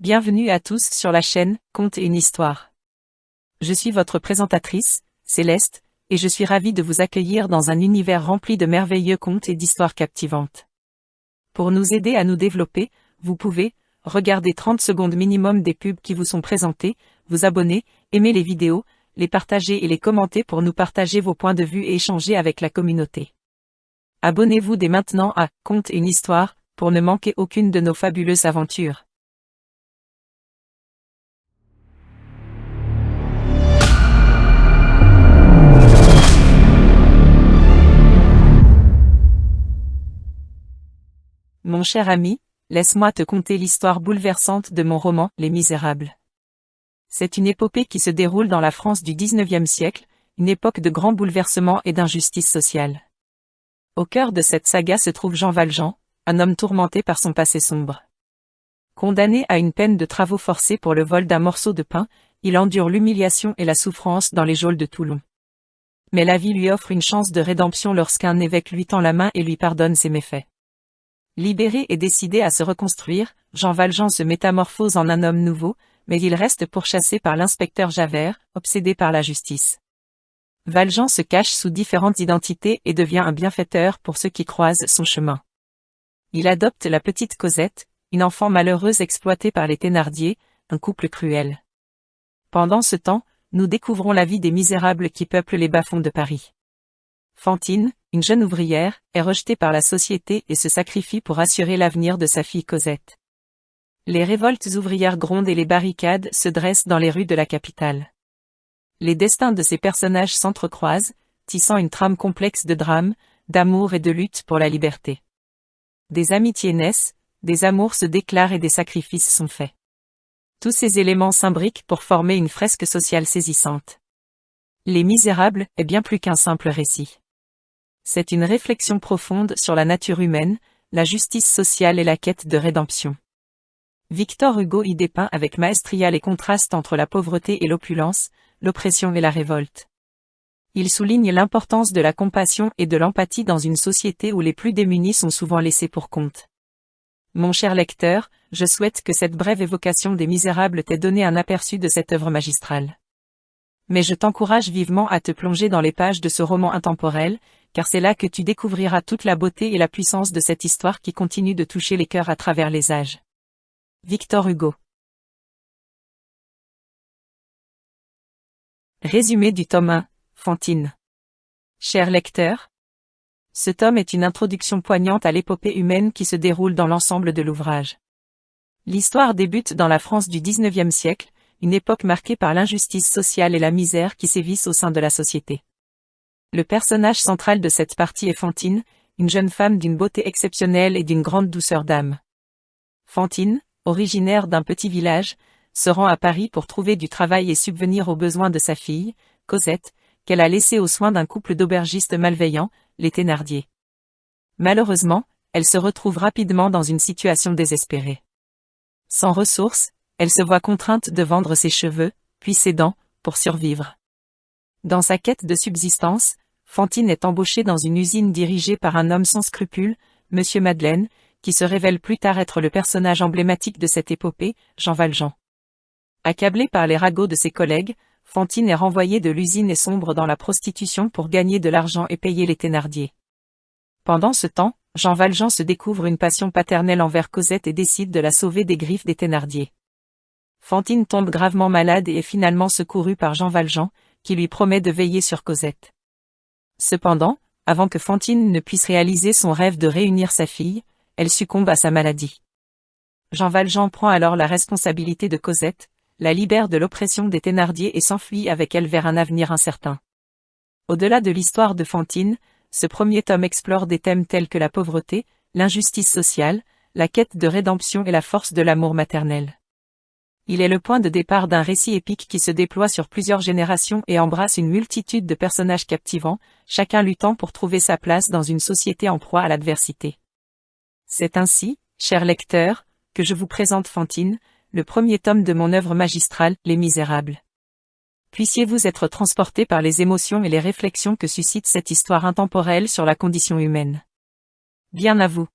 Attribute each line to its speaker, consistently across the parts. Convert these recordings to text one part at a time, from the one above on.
Speaker 1: Bienvenue à tous sur la chaîne Contes et une histoire. Je suis votre présentatrice, Céleste, et je suis ravie de vous accueillir dans un univers rempli de merveilleux contes et d'histoires captivantes. Pour nous aider à nous développer, vous pouvez regarder 30 secondes minimum des pubs qui vous sont présentées, vous abonner, aimer les vidéos, les partager et les commenter pour nous partager vos points de vue et échanger avec la communauté. Abonnez-vous dès maintenant à Contes et une histoire pour ne manquer aucune de nos fabuleuses aventures. Mon cher ami, laisse-moi te conter l'histoire bouleversante de mon roman Les Misérables. C'est une épopée qui se déroule dans la France du XIXe siècle, une époque de grands bouleversements et d'injustice sociale. Au cœur de cette saga se trouve Jean Valjean, un homme tourmenté par son passé sombre. Condamné à une peine de travaux forcés pour le vol d'un morceau de pain, il endure l'humiliation et la souffrance dans les geôles de Toulon. Mais la vie lui offre une chance de rédemption lorsqu'un évêque lui tend la main et lui pardonne ses méfaits. Libéré et décidé à se reconstruire, Jean Valjean se métamorphose en un homme nouveau, mais il reste pourchassé par l'inspecteur Javert, obsédé par la justice. Valjean se cache sous différentes identités et devient un bienfaiteur pour ceux qui croisent son chemin. Il adopte la petite Cosette, une enfant malheureuse exploitée par les Thénardier, un couple cruel. Pendant ce temps, nous découvrons la vie des misérables qui peuplent les bas-fonds de Paris. Fantine, une jeune ouvrière, est rejetée par la société et se sacrifie pour assurer l'avenir de sa fille Cosette. Les révoltes ouvrières grondent et les barricades se dressent dans les rues de la capitale. Les destins de ces personnages s'entrecroisent, tissant une trame complexe de drame, d'amour et de lutte pour la liberté. Des amitiés naissent, des amours se déclarent et des sacrifices sont faits. Tous ces éléments s'imbriquent pour former une fresque sociale saisissante. Les Misérables est bien plus qu'un simple récit. C'est une réflexion profonde sur la nature humaine, la justice sociale et la quête de rédemption. Victor Hugo y dépeint avec maestria les contrastes entre la pauvreté et l'opulence, l'oppression et la révolte. Il souligne l'importance de la compassion et de l'empathie dans une société où les plus démunis sont souvent laissés pour compte. Mon cher lecteur, je souhaite que cette brève évocation des Misérables t'ait donné un aperçu de cette œuvre magistrale. Mais je t'encourage vivement à te plonger dans les pages de ce roman intemporel, car c'est là que tu découvriras toute la beauté et la puissance de cette histoire qui continue de toucher les cœurs à travers les âges. Victor Hugo. Résumé du tome 1, Fantine. Cher lecteur, ce tome est une introduction poignante à l'épopée humaine qui se déroule dans l'ensemble de l'ouvrage. L'histoire débute dans la France du XIXe siècle, une époque marquée par l'injustice sociale et la misère qui sévissent au sein de la société. Le personnage central de cette partie est Fantine, une jeune femme d'une beauté exceptionnelle et d'une grande douceur d'âme. Fantine, originaire d'un petit village, se rend à Paris pour trouver du travail et subvenir aux besoins de sa fille, Cosette, qu'elle a laissée aux soins d'un couple d'aubergistes malveillants, les Thénardier. Malheureusement, elle se retrouve rapidement dans une situation désespérée. Sans ressources, elle se voit contrainte de vendre ses cheveux, puis ses dents, pour survivre. Dans sa quête de subsistance, Fantine est embauchée dans une usine dirigée par un homme sans scrupules, Monsieur Madeleine, qui se révèle plus tard être le personnage emblématique de cette épopée, Jean Valjean. Accablée par les ragots de ses collègues, Fantine est renvoyée de l'usine et sombre dans la prostitution pour gagner de l'argent et payer les Thénardier. Pendant ce temps, Jean Valjean se découvre une passion paternelle envers Cosette et décide de la sauver des griffes des Thénardier. Fantine tombe gravement malade et est finalement secourue par Jean Valjean, qui lui promet de veiller sur Cosette. Cependant, avant que Fantine ne puisse réaliser son rêve de réunir sa fille, elle succombe à sa maladie. Jean Valjean prend alors la responsabilité de Cosette, la libère de l'oppression des Thénardier et s'enfuit avec elle vers un avenir incertain. Au-delà de l'histoire de Fantine, ce premier tome explore des thèmes tels que la pauvreté, l'injustice sociale, la quête de rédemption et la force de l'amour maternel. Il est le point de départ d'un récit épique qui se déploie sur plusieurs générations et embrasse une multitude de personnages captivants, chacun luttant pour trouver sa place dans une société en proie à l'adversité. C'est ainsi, cher lecteur, que je vous présente Fantine, le premier tome de mon œuvre magistrale, Les Misérables. Puissiez-vous être transporté par les émotions et les réflexions que suscite cette histoire intemporelle sur la condition humaine. Bien à vous.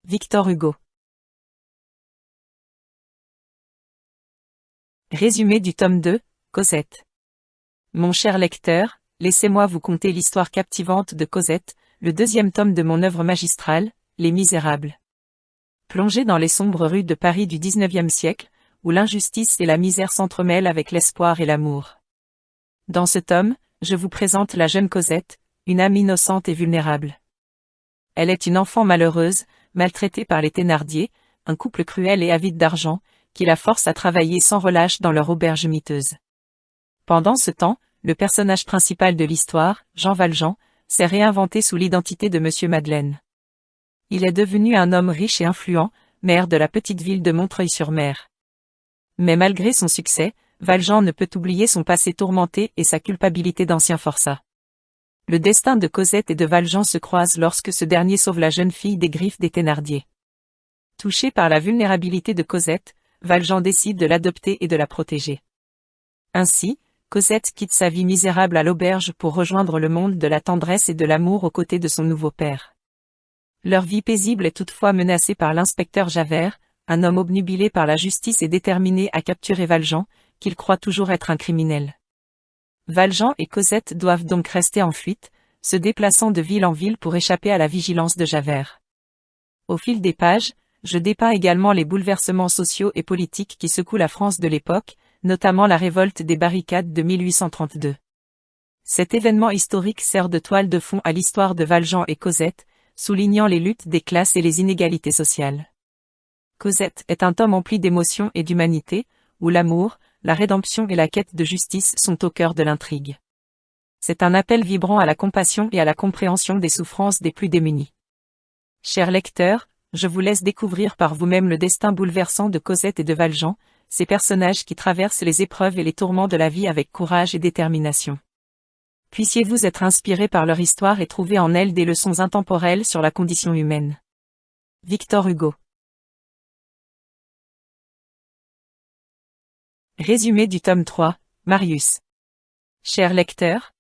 Speaker 1: Victor Hugo. Résumé du tome 2, Cosette. Mon cher lecteur, laissez-moi vous conter l'histoire captivante de Cosette, le deuxième tome de mon œuvre magistrale, Les Misérables. Plongé dans les sombres rues de Paris du XIXe siècle, où l'injustice et la misère s'entremêlent avec l'espoir et l'amour. Dans ce tome, je vous présente la jeune Cosette, une âme innocente et vulnérable. Elle est une enfant malheureuse, maltraitée par les Thénardier, un couple cruel et avide d'argent, qui la force à travailler sans relâche dans leur auberge miteuse. Pendant ce temps, le personnage principal de l'histoire, Jean Valjean, s'est réinventé sous l'identité de Monsieur Madeleine. Il est devenu un homme riche et influent, maire de la petite ville de Montreuil-sur-Mer. Mais malgré son succès, Valjean ne peut oublier son passé tourmenté et sa culpabilité d'ancien forçat. Le destin de Cosette et de Valjean se croise lorsque ce dernier sauve la jeune fille des griffes des Thénardier. Touché par la vulnérabilité de Cosette, Valjean décide de l'adopter et de la protéger. Ainsi, Cosette quitte sa vie misérable à l'auberge pour rejoindre le monde de la tendresse et de l'amour aux côtés de son nouveau père. Leur vie paisible est toutefois menacée par l'inspecteur Javert, un homme obnubilé par la justice et déterminé à capturer Valjean, qu'il croit toujours être un criminel. Valjean et Cosette doivent donc rester en fuite, se déplaçant de ville en ville pour échapper à la vigilance de Javert. Au fil des pages, je dépeins également les bouleversements sociaux et politiques qui secouent la France de l'époque, notamment la révolte des barricades de 1832. Cet événement historique sert de toile de fond à l'histoire de Valjean et Cosette, soulignant les luttes des classes et les inégalités sociales. Cosette est un tome empli d'émotions et d'humanité, où l'amour, la rédemption et la quête de justice sont au cœur de l'intrigue. C'est un appel vibrant à la compassion et à la compréhension des souffrances des plus démunis. Chers lecteurs, je vous laisse découvrir par vous-même le destin bouleversant de Cosette et de Valjean, ces personnages qui traversent les épreuves et les tourments de la vie avec courage et détermination. Puissiez-vous être inspirés par leur histoire et trouver en elle des leçons intemporelles sur la condition humaine. Victor Hugo. Résumé du tome 3, Marius. Chers lecteurs,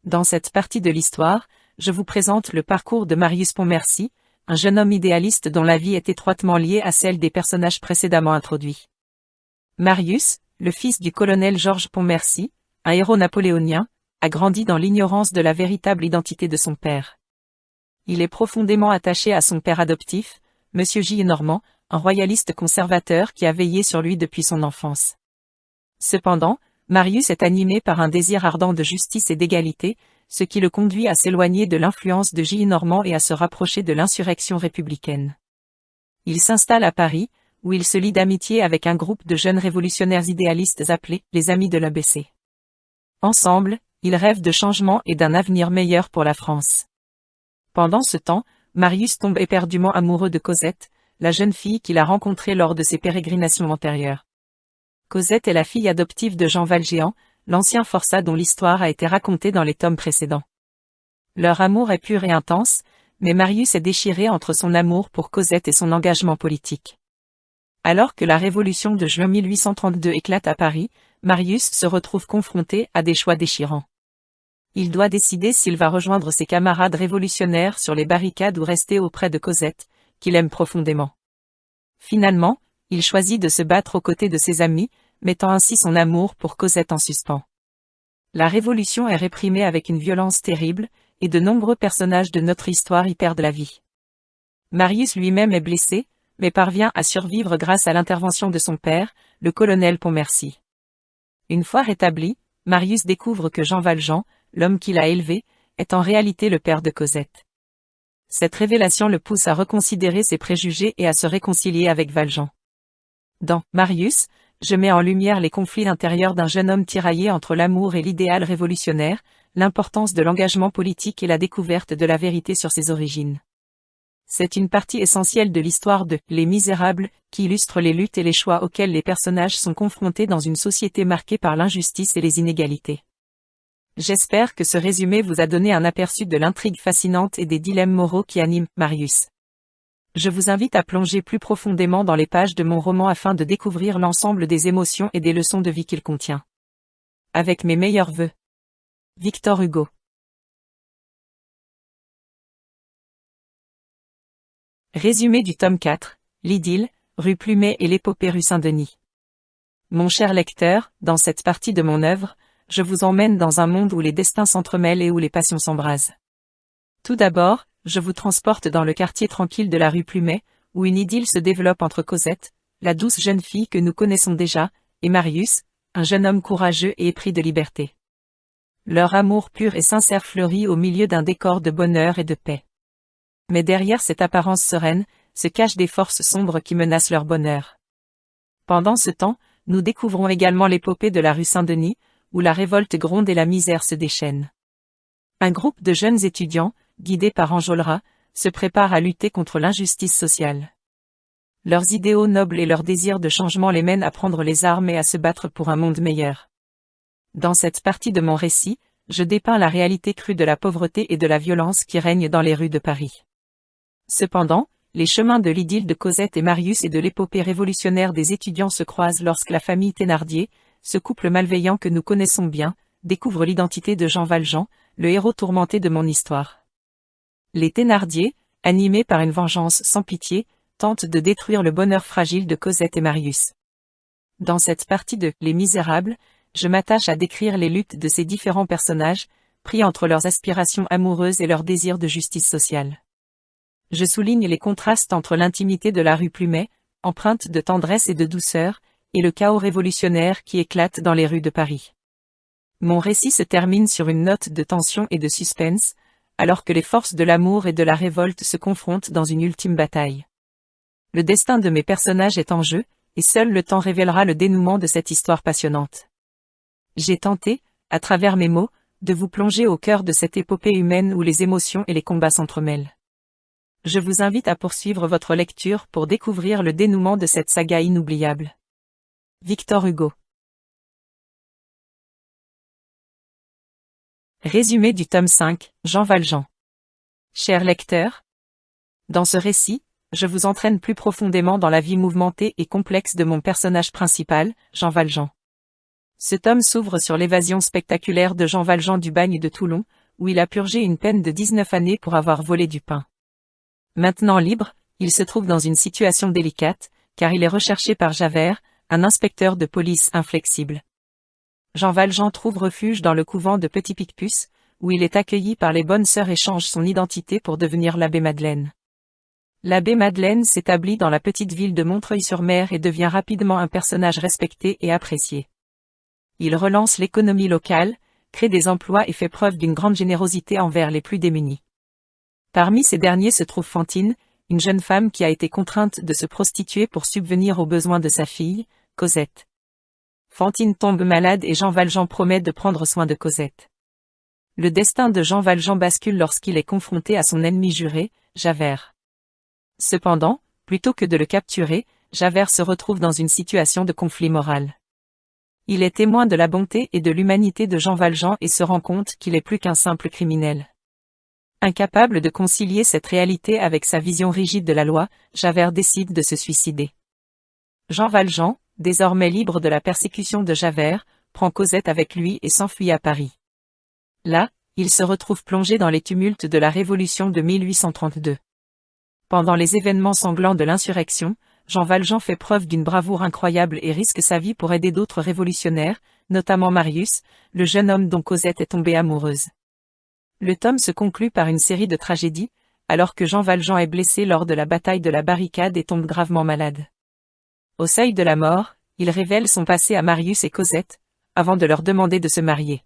Speaker 1: dans cette partie de l'histoire, je vous présente le parcours de Marius Pontmercy, un jeune homme idéaliste dont la vie est étroitement liée à celle des personnages précédemment introduits. Marius, le fils du colonel Georges Pontmercy, un héros napoléonien, a grandi dans l'ignorance de la véritable identité de son père. Il est profondément attaché à son père adoptif, Monsieur Gillenormand, un royaliste conservateur qui a veillé sur lui depuis son enfance. Cependant, Marius est animé par un désir ardent de justice et d'égalité, ce qui le conduit à s'éloigner de l'influence de Gillenormand et à se rapprocher de l'insurrection républicaine. Il s'installe à Paris, où il se lie d'amitié avec un groupe de jeunes révolutionnaires idéalistes appelés les Amis de l'ABC. Ensemble, ils rêvent de changement et d'un avenir meilleur pour la France. Pendant ce temps, Marius tombe éperdument amoureux de Cosette, la jeune fille qu'il a rencontrée lors de ses pérégrinations antérieures. Cosette est la fille adoptive de Jean Valjean, l'ancien forçat dont l'histoire a été racontée dans les tomes précédents. Leur amour est pur et intense, mais Marius est déchiré entre son amour pour Cosette et son engagement politique. Alors que la révolution de juin 1832 éclate à Paris, Marius se retrouve confronté à des choix déchirants. Il doit décider s'il va rejoindre ses camarades révolutionnaires sur les barricades ou rester auprès de Cosette, qu'il aime profondément. Finalement, il choisit de se battre aux côtés de ses amis, mettant ainsi son amour pour Cosette en suspens. La révolution est réprimée avec une violence terrible, et de nombreux personnages de notre histoire y perdent la vie. Marius lui-même est blessé, mais parvient à survivre grâce à l'intervention de son père, le colonel Pontmercy. Une fois rétabli, Marius découvre que Jean Valjean, l'homme qu'il a élevé, est en réalité le père de Cosette. Cette révélation le pousse à reconsidérer ses préjugés et à se réconcilier avec Valjean. Dans Marius, je mets en lumière les conflits intérieurs d'un jeune homme tiraillé entre l'amour et l'idéal révolutionnaire, l'importance de l'engagement politique et la découverte de la vérité sur ses origines. C'est une partie essentielle de l'histoire de Les Misérables, qui illustre les luttes et les choix auxquels les personnages sont confrontés dans une société marquée par l'injustice et les inégalités. J'espère que ce résumé vous a donné un aperçu de l'intrigue fascinante et des dilemmes moraux qui animent Marius. Je vous invite à plonger plus profondément dans les pages de mon roman afin de découvrir l'ensemble des émotions et des leçons de vie qu'il contient. Avec mes meilleurs vœux. Victor Hugo. Résumé du tome 4, l'idylle, rue Plumet et l'épopée rue Saint-Denis. Mon cher lecteur, dans cette partie de mon œuvre, je vous emmène dans un monde où les destins s'entremêlent et où les passions s'embrasent. Tout d'abord, je vous transporte dans le quartier tranquille de la rue Plumet, où une idylle se développe entre Cosette, la douce jeune fille que nous connaissons déjà, et Marius, un jeune homme courageux et épris de liberté. Leur amour pur et sincère fleurit au milieu d'un décor de bonheur et de paix. Mais derrière cette apparence sereine, se cachent des forces sombres qui menacent leur bonheur. Pendant ce temps, nous découvrons également l'épopée de la rue Saint-Denis, où la révolte gronde et la misère se déchaîne. Un groupe de jeunes étudiants, guidés par Enjolras, se prépare à lutter contre l'injustice sociale. Leurs idéaux nobles et leur désir de changement les mènent à prendre les armes et à se battre pour un monde meilleur. Dans cette partie de mon récit, je dépeins la réalité crue de la pauvreté et de la violence qui règnent dans les rues de Paris. Cependant, les chemins de l'idylle de Cosette et Marius et de l'épopée révolutionnaire des étudiants se croisent lorsque la famille Thénardier, ce couple malveillant que nous connaissons bien, découvre l'identité de Jean Valjean, le héros tourmenté de mon histoire. Les Thénardier, animés par une vengeance sans pitié, tentent de détruire le bonheur fragile de Cosette et Marius. Dans cette partie de Les Misérables, je m'attache à décrire les luttes de ces différents personnages, pris entre leurs aspirations amoureuses et leur désir de justice sociale. Je souligne les contrastes entre l'intimité de la rue Plumet, empreinte de tendresse et de douceur, et le chaos révolutionnaire qui éclate dans les rues de Paris. Mon récit se termine sur une note de tension et de suspense, alors que les forces de l'amour et de la révolte se confrontent dans une ultime bataille. Le destin de mes personnages est en jeu, et seul le temps révélera le dénouement de cette histoire passionnante. J'ai tenté, à travers mes mots, de vous plonger au cœur de cette épopée humaine où les émotions et les combats s'entremêlent. Je vous invite à poursuivre votre lecture pour découvrir le dénouement de cette saga inoubliable. Victor Hugo. Résumé du tome 5, Jean Valjean. Chers lecteurs, dans ce récit, je vous entraîne plus profondément dans la vie mouvementée et complexe de mon personnage principal, Jean Valjean. Ce tome s'ouvre sur l'évasion spectaculaire de Jean Valjean du bagne de Toulon, où il a purgé une peine de 19 années pour avoir volé du pain. Maintenant libre, il se trouve dans une situation délicate, car il est recherché par Javert, un inspecteur de police inflexible. Jean Valjean trouve refuge dans le couvent de Petit Picpus, où il est accueilli par les bonnes sœurs et change son identité pour devenir l'abbé Madeleine. L'abbé Madeleine s'établit dans la petite ville de Montreuil-sur-Mer et devient rapidement un personnage respecté et apprécié. Il relance l'économie locale, crée des emplois et fait preuve d'une grande générosité envers les plus démunis. Parmi ces derniers se trouve Fantine, une jeune femme qui a été contrainte de se prostituer pour subvenir aux besoins de sa fille, Cosette. Fantine tombe malade et Jean Valjean promet de prendre soin de Cosette. Le destin de Jean Valjean bascule lorsqu'il est confronté à son ennemi juré, Javert. Cependant, plutôt que de le capturer, Javert se retrouve dans une situation de conflit moral. Il est témoin de la bonté et de l'humanité de Jean Valjean et se rend compte qu'il est plus qu'un simple criminel. Incapable de concilier cette réalité avec sa vision rigide de la loi, Javert décide de se suicider. Jean Valjean, désormais libre de la persécution de Javert, prend Cosette avec lui et s'enfuit à Paris. Là, il se retrouve plongé dans les tumultes de la Révolution de 1832. Pendant les événements sanglants de l'insurrection, Jean Valjean fait preuve d'une bravoure incroyable et risque sa vie pour aider d'autres révolutionnaires, notamment Marius, le jeune homme dont Cosette est tombée amoureuse. Le tome se conclut par une série de tragédies, alors que Jean Valjean est blessé lors de la bataille de la barricade et tombe gravement malade. Au seuil de la mort, il révèle son passé à Marius et Cosette, avant de leur demander de se marier.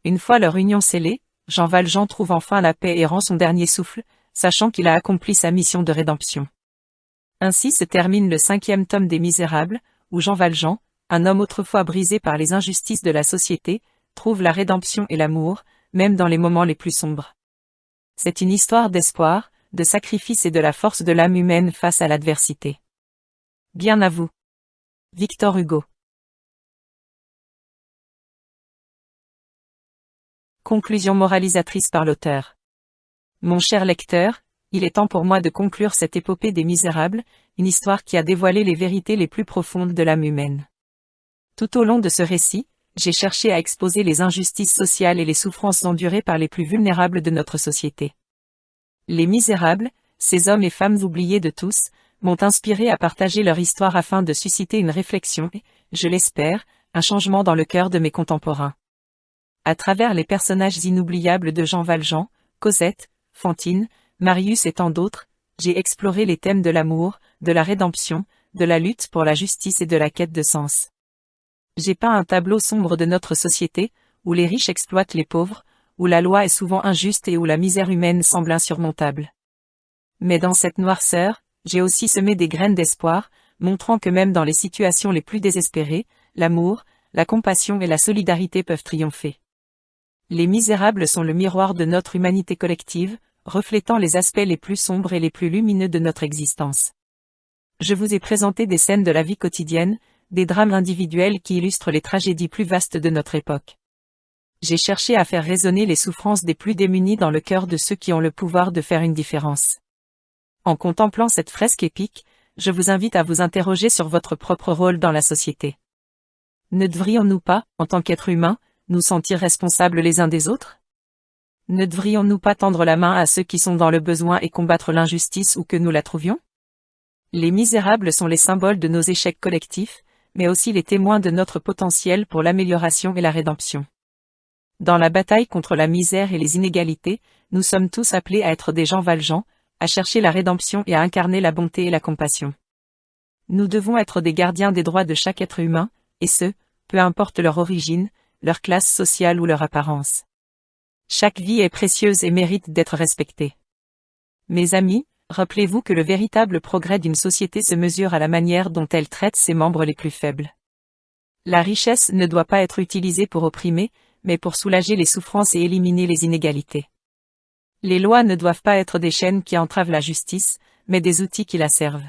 Speaker 1: Une fois leur union scellée, Jean Valjean trouve enfin la paix et rend son dernier souffle, sachant qu'il a accompli sa mission de rédemption. Ainsi se termine le 5e tome des Misérables, où Jean Valjean, un homme autrefois brisé par les injustices de la société, trouve la rédemption et l'amour, même dans les moments les plus sombres. C'est une histoire d'espoir, de sacrifice et de la force de l'âme humaine face à l'adversité. Bien à vous. Victor Hugo. Conclusion moralisatrice par l'auteur. Mon cher lecteur, il est temps pour moi de conclure cette épopée des Misérables, une histoire qui a dévoilé les vérités les plus profondes de l'âme humaine. Tout au long de ce récit, j'ai cherché à exposer les injustices sociales et les souffrances endurées par les plus vulnérables de notre société. Les Misérables, ces hommes et femmes oubliés de tous, m'ont inspiré à partager leur histoire afin de susciter une réflexion et, je l'espère, un changement dans le cœur de mes contemporains. À travers les personnages inoubliables de Jean Valjean, Cosette, Fantine, Marius et tant d'autres, j'ai exploré les thèmes de l'amour, de la rédemption, de la lutte pour la justice et de la quête de sens. J'ai peint un tableau sombre de notre société, où les riches exploitent les pauvres, où la loi est souvent injuste et où la misère humaine semble insurmontable. Mais dans cette noirceur, j'ai aussi semé des graines d'espoir, montrant que même dans les situations les plus désespérées, l'amour, la compassion et la solidarité peuvent triompher. Les Misérables sont le miroir de notre humanité collective, reflétant les aspects les plus sombres et les plus lumineux de notre existence. Je vous ai présenté des scènes de la vie quotidienne, des drames individuels qui illustrent les tragédies plus vastes de notre époque. J'ai cherché à faire résonner les souffrances des plus démunis dans le cœur de ceux qui ont le pouvoir de faire une différence. En contemplant cette fresque épique, je vous invite à vous interroger sur votre propre rôle dans la société. Ne devrions-nous pas, en tant qu'êtres humains, nous sentir responsables les uns des autres? Ne devrions-nous pas tendre la main à ceux qui sont dans le besoin et combattre l'injustice où que nous la trouvions? Les Misérables sont les symboles de nos échecs collectifs, mais aussi les témoins de notre potentiel pour l'amélioration et la rédemption. Dans la bataille contre la misère et les inégalités, nous sommes tous appelés à être des Jean Valjean, à chercher la rédemption et à incarner la bonté et la compassion. Nous devons être des gardiens des droits de chaque être humain, et ce, peu importe leur origine, leur classe sociale ou leur apparence. Chaque vie est précieuse et mérite d'être respectée. Mes amis, rappelez-vous que le véritable progrès d'une société se mesure à la manière dont elle traite ses membres les plus faibles. La richesse ne doit pas être utilisée pour opprimer, mais pour soulager les souffrances et éliminer les inégalités. Les lois ne doivent pas être des chaînes qui entravent la justice, mais des outils qui la servent.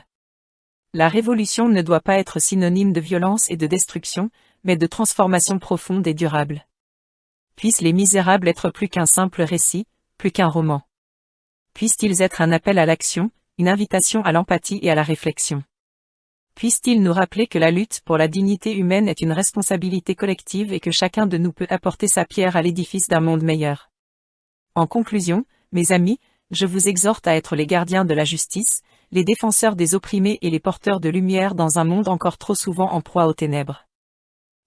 Speaker 1: La révolution ne doit pas être synonyme de violence et de destruction, mais de transformation profonde et durable. Puissent les Misérables être plus qu'un simple récit, plus qu'un roman. Puissent-ils être un appel à l'action, une invitation à l'empathie et à la réflexion. Puissent-ils nous rappeler que la lutte pour la dignité humaine est une responsabilité collective et que chacun de nous peut apporter sa pierre à l'édifice d'un monde meilleur. En conclusion, mes amis, je vous exhorte à être les gardiens de la justice, les défenseurs des opprimés et les porteurs de lumière dans un monde encore trop souvent en proie aux ténèbres.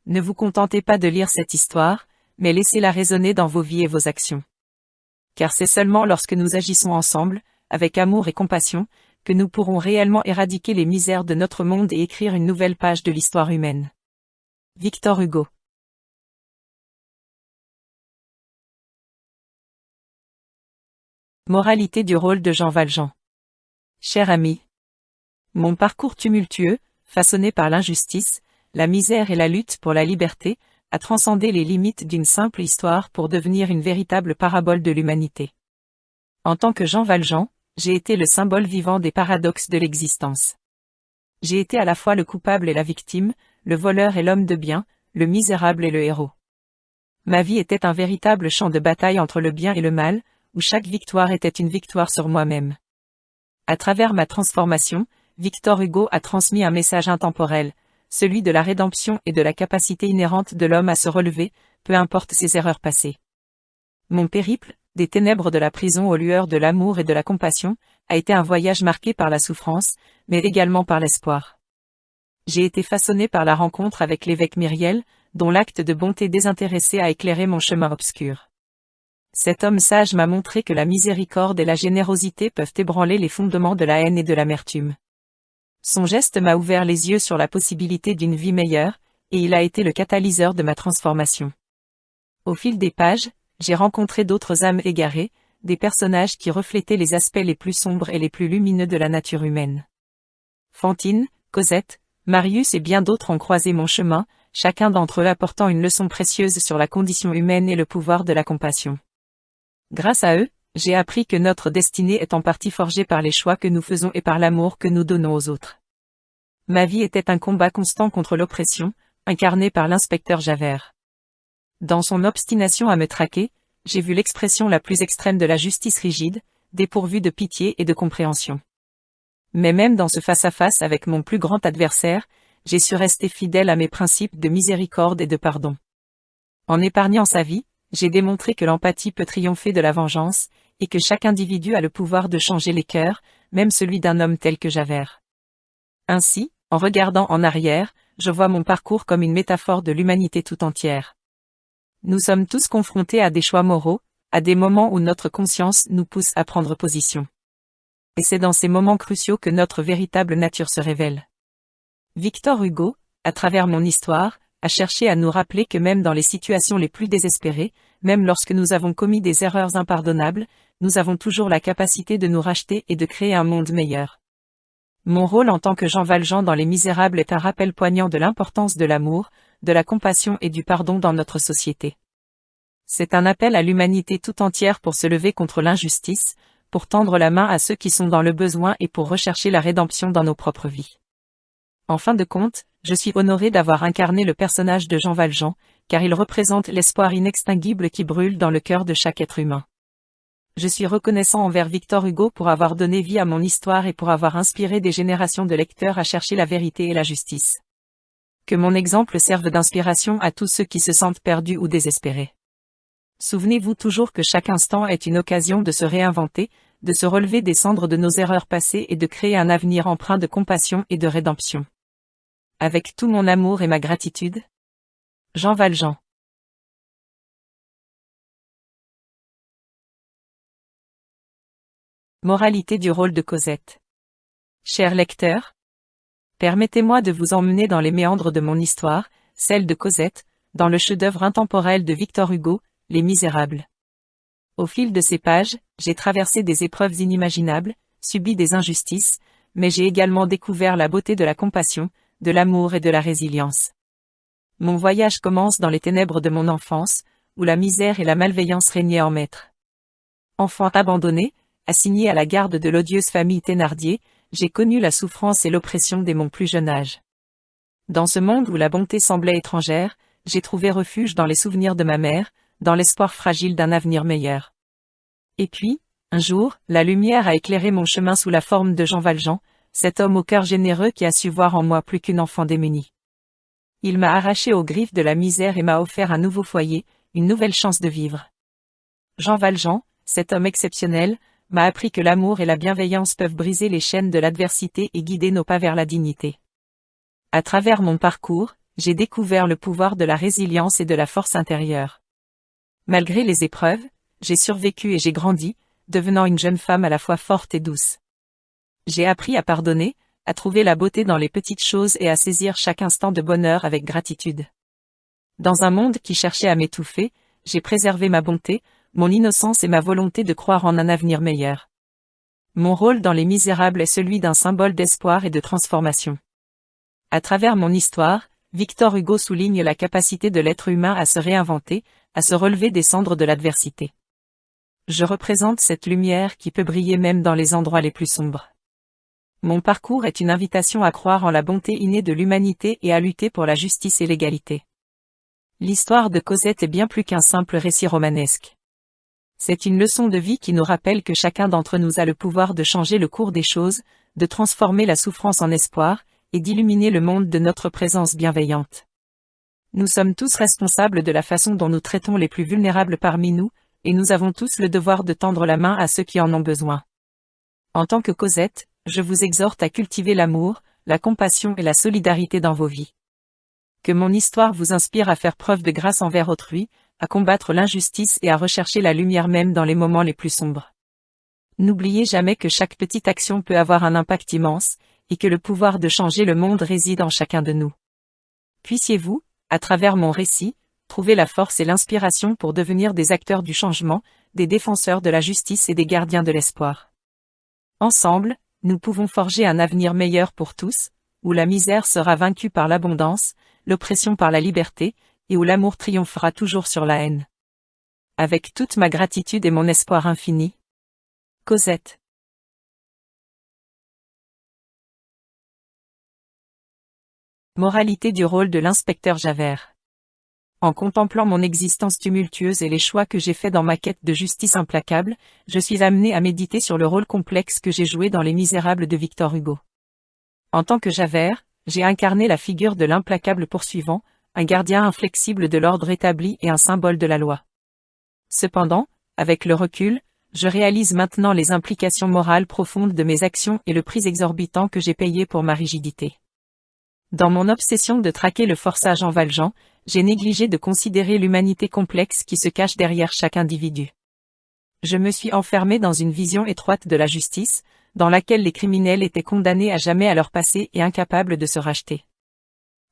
Speaker 1: Ne vous contentez pas de lire cette histoire, mais laissez-la résonner dans vos vies et vos actions. Car c'est seulement lorsque nous agissons ensemble, avec amour et compassion, que nous pourrons réellement éradiquer les misères de notre monde et écrire une nouvelle page de l'histoire humaine. Victor Hugo. Moralité du rôle de Jean Valjean. Cher ami. Mon parcours tumultueux, façonné par l'injustice, la misère et la lutte pour la liberté, a transcendé les limites d'une simple histoire pour devenir une véritable parabole de l'humanité. En tant que Jean Valjean, j'ai été le symbole vivant des paradoxes de l'existence. J'ai été à la fois le coupable et la victime, le voleur et l'homme de bien, le misérable et le héros. Ma vie était un véritable champ de bataille entre le bien et le mal, où chaque victoire était une victoire sur moi-même. À travers ma transformation, Victor Hugo a transmis un message intemporel, celui de la rédemption et de la capacité inhérente de l'homme à se relever, peu importe ses erreurs passées. Mon périple, des ténèbres de la prison aux lueurs de l'amour et de la compassion, a été un voyage marqué par la souffrance, mais également par l'espoir. J'ai été façonné par la rencontre avec l'évêque Myriel, dont l'acte de bonté désintéressée a éclairé mon chemin obscur. Cet homme sage m'a montré que la miséricorde et la générosité peuvent ébranler les fondements de la haine et de l'amertume. Son geste m'a ouvert les yeux sur la possibilité d'une vie meilleure, et il a été le catalyseur de ma transformation. Au fil des pages, j'ai rencontré d'autres âmes égarées, des personnages qui reflétaient les aspects les plus sombres et les plus lumineux de la nature humaine. Fantine, Cosette, Marius et bien d'autres ont croisé mon chemin, chacun d'entre eux apportant une leçon précieuse sur la condition humaine et le pouvoir de la compassion. Grâce à eux, j'ai appris que notre destinée est en partie forgée par les choix que nous faisons et par l'amour que nous donnons aux autres. Ma vie était un combat constant contre l'oppression, incarné par l'inspecteur Javert. Dans son obstination à me traquer, j'ai vu l'expression la plus extrême de la justice rigide, dépourvue de pitié et de compréhension. Mais même dans ce face-à-face avec mon plus grand adversaire, j'ai su rester fidèle à mes principes de miséricorde et de pardon. En épargnant sa vie, j'ai démontré que l'empathie peut triompher de la vengeance, et que chaque individu a le pouvoir de changer les cœurs, même celui d'un homme tel que Javert. Ainsi, en regardant en arrière, je vois mon parcours comme une métaphore de l'humanité tout entière. Nous sommes tous confrontés à des choix moraux, à des moments où notre conscience nous pousse à prendre position. Et c'est dans ces moments cruciaux que notre véritable nature se révèle. Victor Hugo, à travers mon histoire, a cherché à nous rappeler que même dans les situations les plus désespérées, même lorsque nous avons commis des erreurs impardonnables, nous avons toujours la capacité de nous racheter et de créer un monde meilleur. Mon rôle en tant que Jean Valjean dans Les Misérables est un rappel poignant de l'importance de l'amour, de la compassion et du pardon dans notre société. C'est un appel à l'humanité tout entière pour se lever contre l'injustice, pour tendre la main à ceux qui sont dans le besoin et pour rechercher la rédemption dans nos propres vies. En fin de compte, je suis honoré d'avoir incarné le personnage de Jean Valjean, car il représente l'espoir inextinguible qui brûle dans le cœur de chaque être humain. Je suis reconnaissant envers Victor Hugo pour avoir donné vie à mon histoire et pour avoir inspiré des générations de lecteurs à chercher la vérité et la justice. Que mon exemple serve d'inspiration à tous ceux qui se sentent perdus ou désespérés. Souvenez-vous toujours que chaque instant est une occasion de se réinventer, de se relever des cendres de nos erreurs passées et de créer un avenir empreint de compassion et de rédemption. Avec tout mon amour et ma gratitude, Jean Valjean. Moralité du rôle de Cosette. Chers lecteurs, permettez-moi de vous emmener dans les méandres de mon histoire, celle de Cosette, dans le chef-d'œuvre intemporel de Victor Hugo, Les Misérables. Au fil de ces pages, j'ai traversé des épreuves inimaginables, subi des injustices, mais j'ai également découvert la beauté de la compassion, de l'amour et de la résilience. Mon voyage commence dans les ténèbres de mon enfance, où la misère et la malveillance régnaient en maître. Enfant abandonné, assigné à la garde de l'odieuse famille Thénardier, j'ai connu la souffrance et l'oppression dès mon plus jeune âge. Dans ce monde où la bonté semblait étrangère, j'ai trouvé refuge dans les souvenirs de ma mère, dans l'espoir fragile d'un avenir meilleur. Et puis, un jour, la lumière a éclairé mon chemin sous la forme de Jean Valjean, cet homme au cœur généreux qui a su voir en moi plus qu'une enfant démunie. Il m'a arraché aux griffes de la misère et m'a offert un nouveau foyer, une nouvelle chance de vivre. Jean Valjean, cet homme exceptionnel, m'a appris que l'amour et la bienveillance peuvent briser les chaînes de l'adversité et guider nos pas vers la dignité. À travers mon parcours, j'ai découvert le pouvoir de la résilience et de la force intérieure. Malgré les épreuves, j'ai survécu et j'ai grandi, devenant une jeune femme à la fois forte et douce. J'ai appris à pardonner, à trouver la beauté dans les petites choses et à saisir chaque instant de bonheur avec gratitude. Dans un monde qui cherchait à m'étouffer, j'ai préservé ma bonté, mon innocence et ma volonté de croire en un avenir meilleur. Mon rôle dans Les Misérables est celui d'un symbole d'espoir et de transformation. À travers mon histoire, Victor Hugo souligne la capacité de l'être humain à se réinventer, à se relever des cendres de l'adversité. Je représente cette lumière qui peut briller même dans les endroits les plus sombres. Mon parcours est une invitation à croire en la bonté innée de l'humanité et à lutter pour la justice et l'égalité. L'histoire de Cosette est bien plus qu'un simple récit romanesque. C'est une leçon de vie qui nous rappelle que chacun d'entre nous a le pouvoir de changer le cours des choses, de transformer la souffrance en espoir, et d'illuminer le monde de notre présence bienveillante. Nous sommes tous responsables de la façon dont nous traitons les plus vulnérables parmi nous, et nous avons tous le devoir de tendre la main à ceux qui en ont besoin. En tant que Cosette, je vous exhorte à cultiver l'amour, la compassion et la solidarité dans vos vies. Que mon histoire vous inspire à faire preuve de grâce envers autrui, à combattre l'injustice et à rechercher la lumière même dans les moments les plus sombres. N'oubliez jamais que chaque petite action peut avoir un impact immense, et que le pouvoir de changer le monde réside en chacun de nous. Puissiez-vous, à travers mon récit, trouver la force et l'inspiration pour devenir des acteurs du changement, des défenseurs de la justice et des gardiens de l'espoir. Ensemble, nous pouvons forger un avenir meilleur pour tous, où la misère sera vaincue par l'abondance, l'oppression par la liberté, et où l'amour triomphera toujours sur la haine. Avec toute ma gratitude et mon espoir infini. Cosette. Moralité du rôle de l'inspecteur Javert. En contemplant mon existence tumultueuse et les choix que j'ai faits dans ma quête de justice implacable, je suis amené à méditer sur le rôle complexe que j'ai joué dans Les Misérables de Victor Hugo. En tant que Javert, j'ai incarné la figure de l'implacable poursuivant, un gardien inflexible de l'ordre établi et un symbole de la loi. Cependant, avec le recul, je réalise maintenant les implications morales profondes de mes actions et le prix exorbitant que j'ai payé pour ma rigidité. Dans mon obsession de traquer le forçat Jean Valjean, j'ai négligé de considérer l'humanité complexe qui se cache derrière chaque individu. Je me suis enfermé dans une vision étroite de la justice, dans laquelle les criminels étaient condamnés à jamais à leur passé et incapables de se racheter.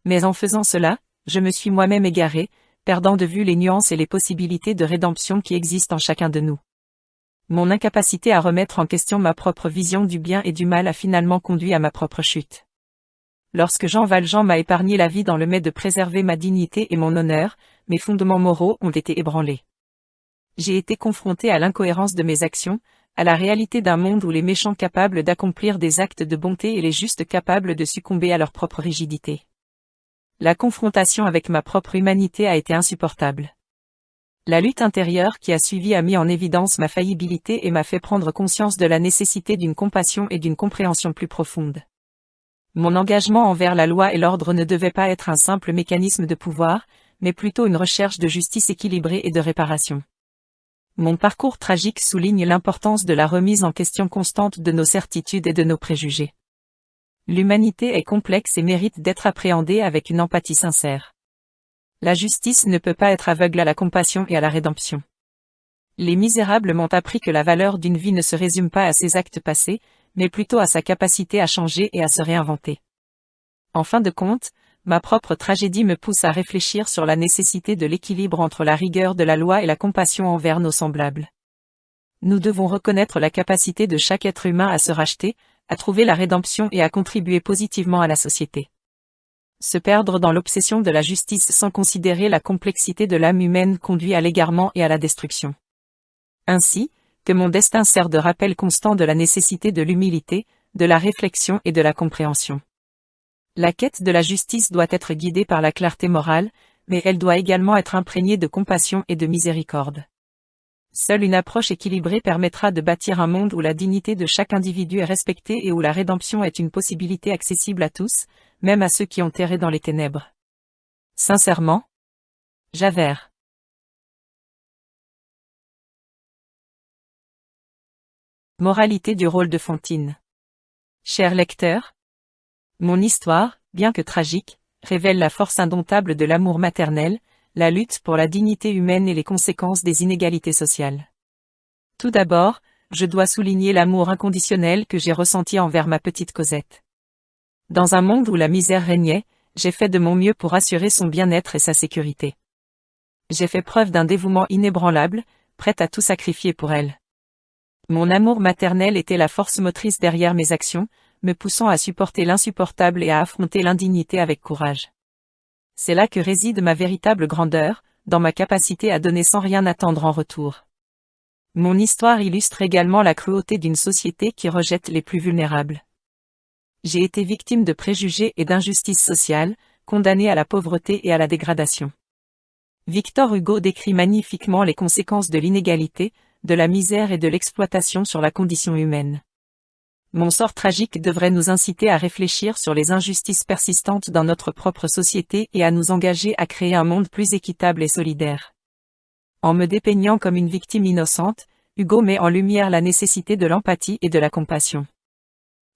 Speaker 1: Mais en faisant cela, je me suis moi-même égaré, perdant de vue les nuances et les possibilités de rédemption qui existent en chacun de nous. Mon incapacité à remettre en question ma propre vision du bien et du mal a finalement conduit à ma propre chute. Lorsque Jean Valjean m'a épargné la vie dans le but de préserver ma dignité et mon honneur, mes fondements moraux ont été ébranlés. J'ai été confronté à l'incohérence de mes actions, à la réalité d'un monde où les méchants capables d'accomplir des actes de bonté et les justes capables de succomber à leur propre rigidité. La confrontation avec ma propre humanité a été insupportable. La lutte intérieure qui a suivi a mis en évidence ma faillibilité et m'a fait prendre conscience de la nécessité d'une compassion et d'une compréhension plus profonde. Mon engagement envers la loi et l'ordre ne devait pas être un simple mécanisme de pouvoir, mais plutôt une recherche de justice équilibrée et de réparation. Mon parcours tragique souligne l'importance de la remise en question constante de nos certitudes et de nos préjugés. L'humanité est complexe et mérite d'être appréhendée avec une empathie sincère. La justice ne peut pas être aveugle à la compassion et à la rédemption. Les misérables m'ont appris que la valeur d'une vie ne se résume pas à ses actes passés, mais plutôt à sa capacité à changer et à se réinventer. En fin de compte, ma propre tragédie me pousse à réfléchir sur la nécessité de l'équilibre entre la rigueur de la loi et la compassion envers nos semblables. Nous devons reconnaître la capacité de chaque être humain à se racheter, à trouver la rédemption et à contribuer positivement à la société. Se perdre dans l'obsession de la justice sans considérer la complexité de l'âme humaine conduit à l'égarement et à la destruction. Ainsi, que mon destin sert de rappel constant de la nécessité de l'humilité, de la réflexion et de la compréhension. La quête de la justice doit être guidée par la clarté morale, mais elle doit également être imprégnée de compassion et de miséricorde. Seule une approche équilibrée permettra de bâtir un monde où la dignité de chaque individu est respectée et où la rédemption est une possibilité accessible à tous, même à ceux qui ont erré dans les ténèbres. Sincèrement, Javert. Moralité du rôle de Fantine. Cher lecteur, mon histoire, bien que tragique, révèle la force indomptable de l'amour maternel, la lutte pour la dignité humaine et les conséquences des inégalités sociales. Tout d'abord, je dois souligner l'amour inconditionnel que j'ai ressenti envers ma petite Cosette. Dans un monde où la misère régnait, j'ai fait de mon mieux pour assurer son bien-être et sa sécurité. J'ai fait preuve d'un dévouement inébranlable, prête à tout sacrifier pour elle. Mon amour maternel était la force motrice derrière mes actions, me poussant à supporter l'insupportable et à affronter l'indignité avec courage. C'est là que réside ma véritable grandeur, dans ma capacité à donner sans rien attendre en retour. Mon histoire illustre également la cruauté d'une société qui rejette les plus vulnérables. J'ai été victime de préjugés et d'injustices sociales, condamnée à la pauvreté et à la dégradation. Victor Hugo décrit magnifiquement les conséquences de l'inégalité, de la misère et de l'exploitation sur la condition humaine. Mon sort tragique devrait nous inciter à réfléchir sur les injustices persistantes dans notre propre société et à nous engager à créer un monde plus équitable et solidaire. En me dépeignant comme une victime innocente, Hugo met en lumière la nécessité de l'empathie et de la compassion.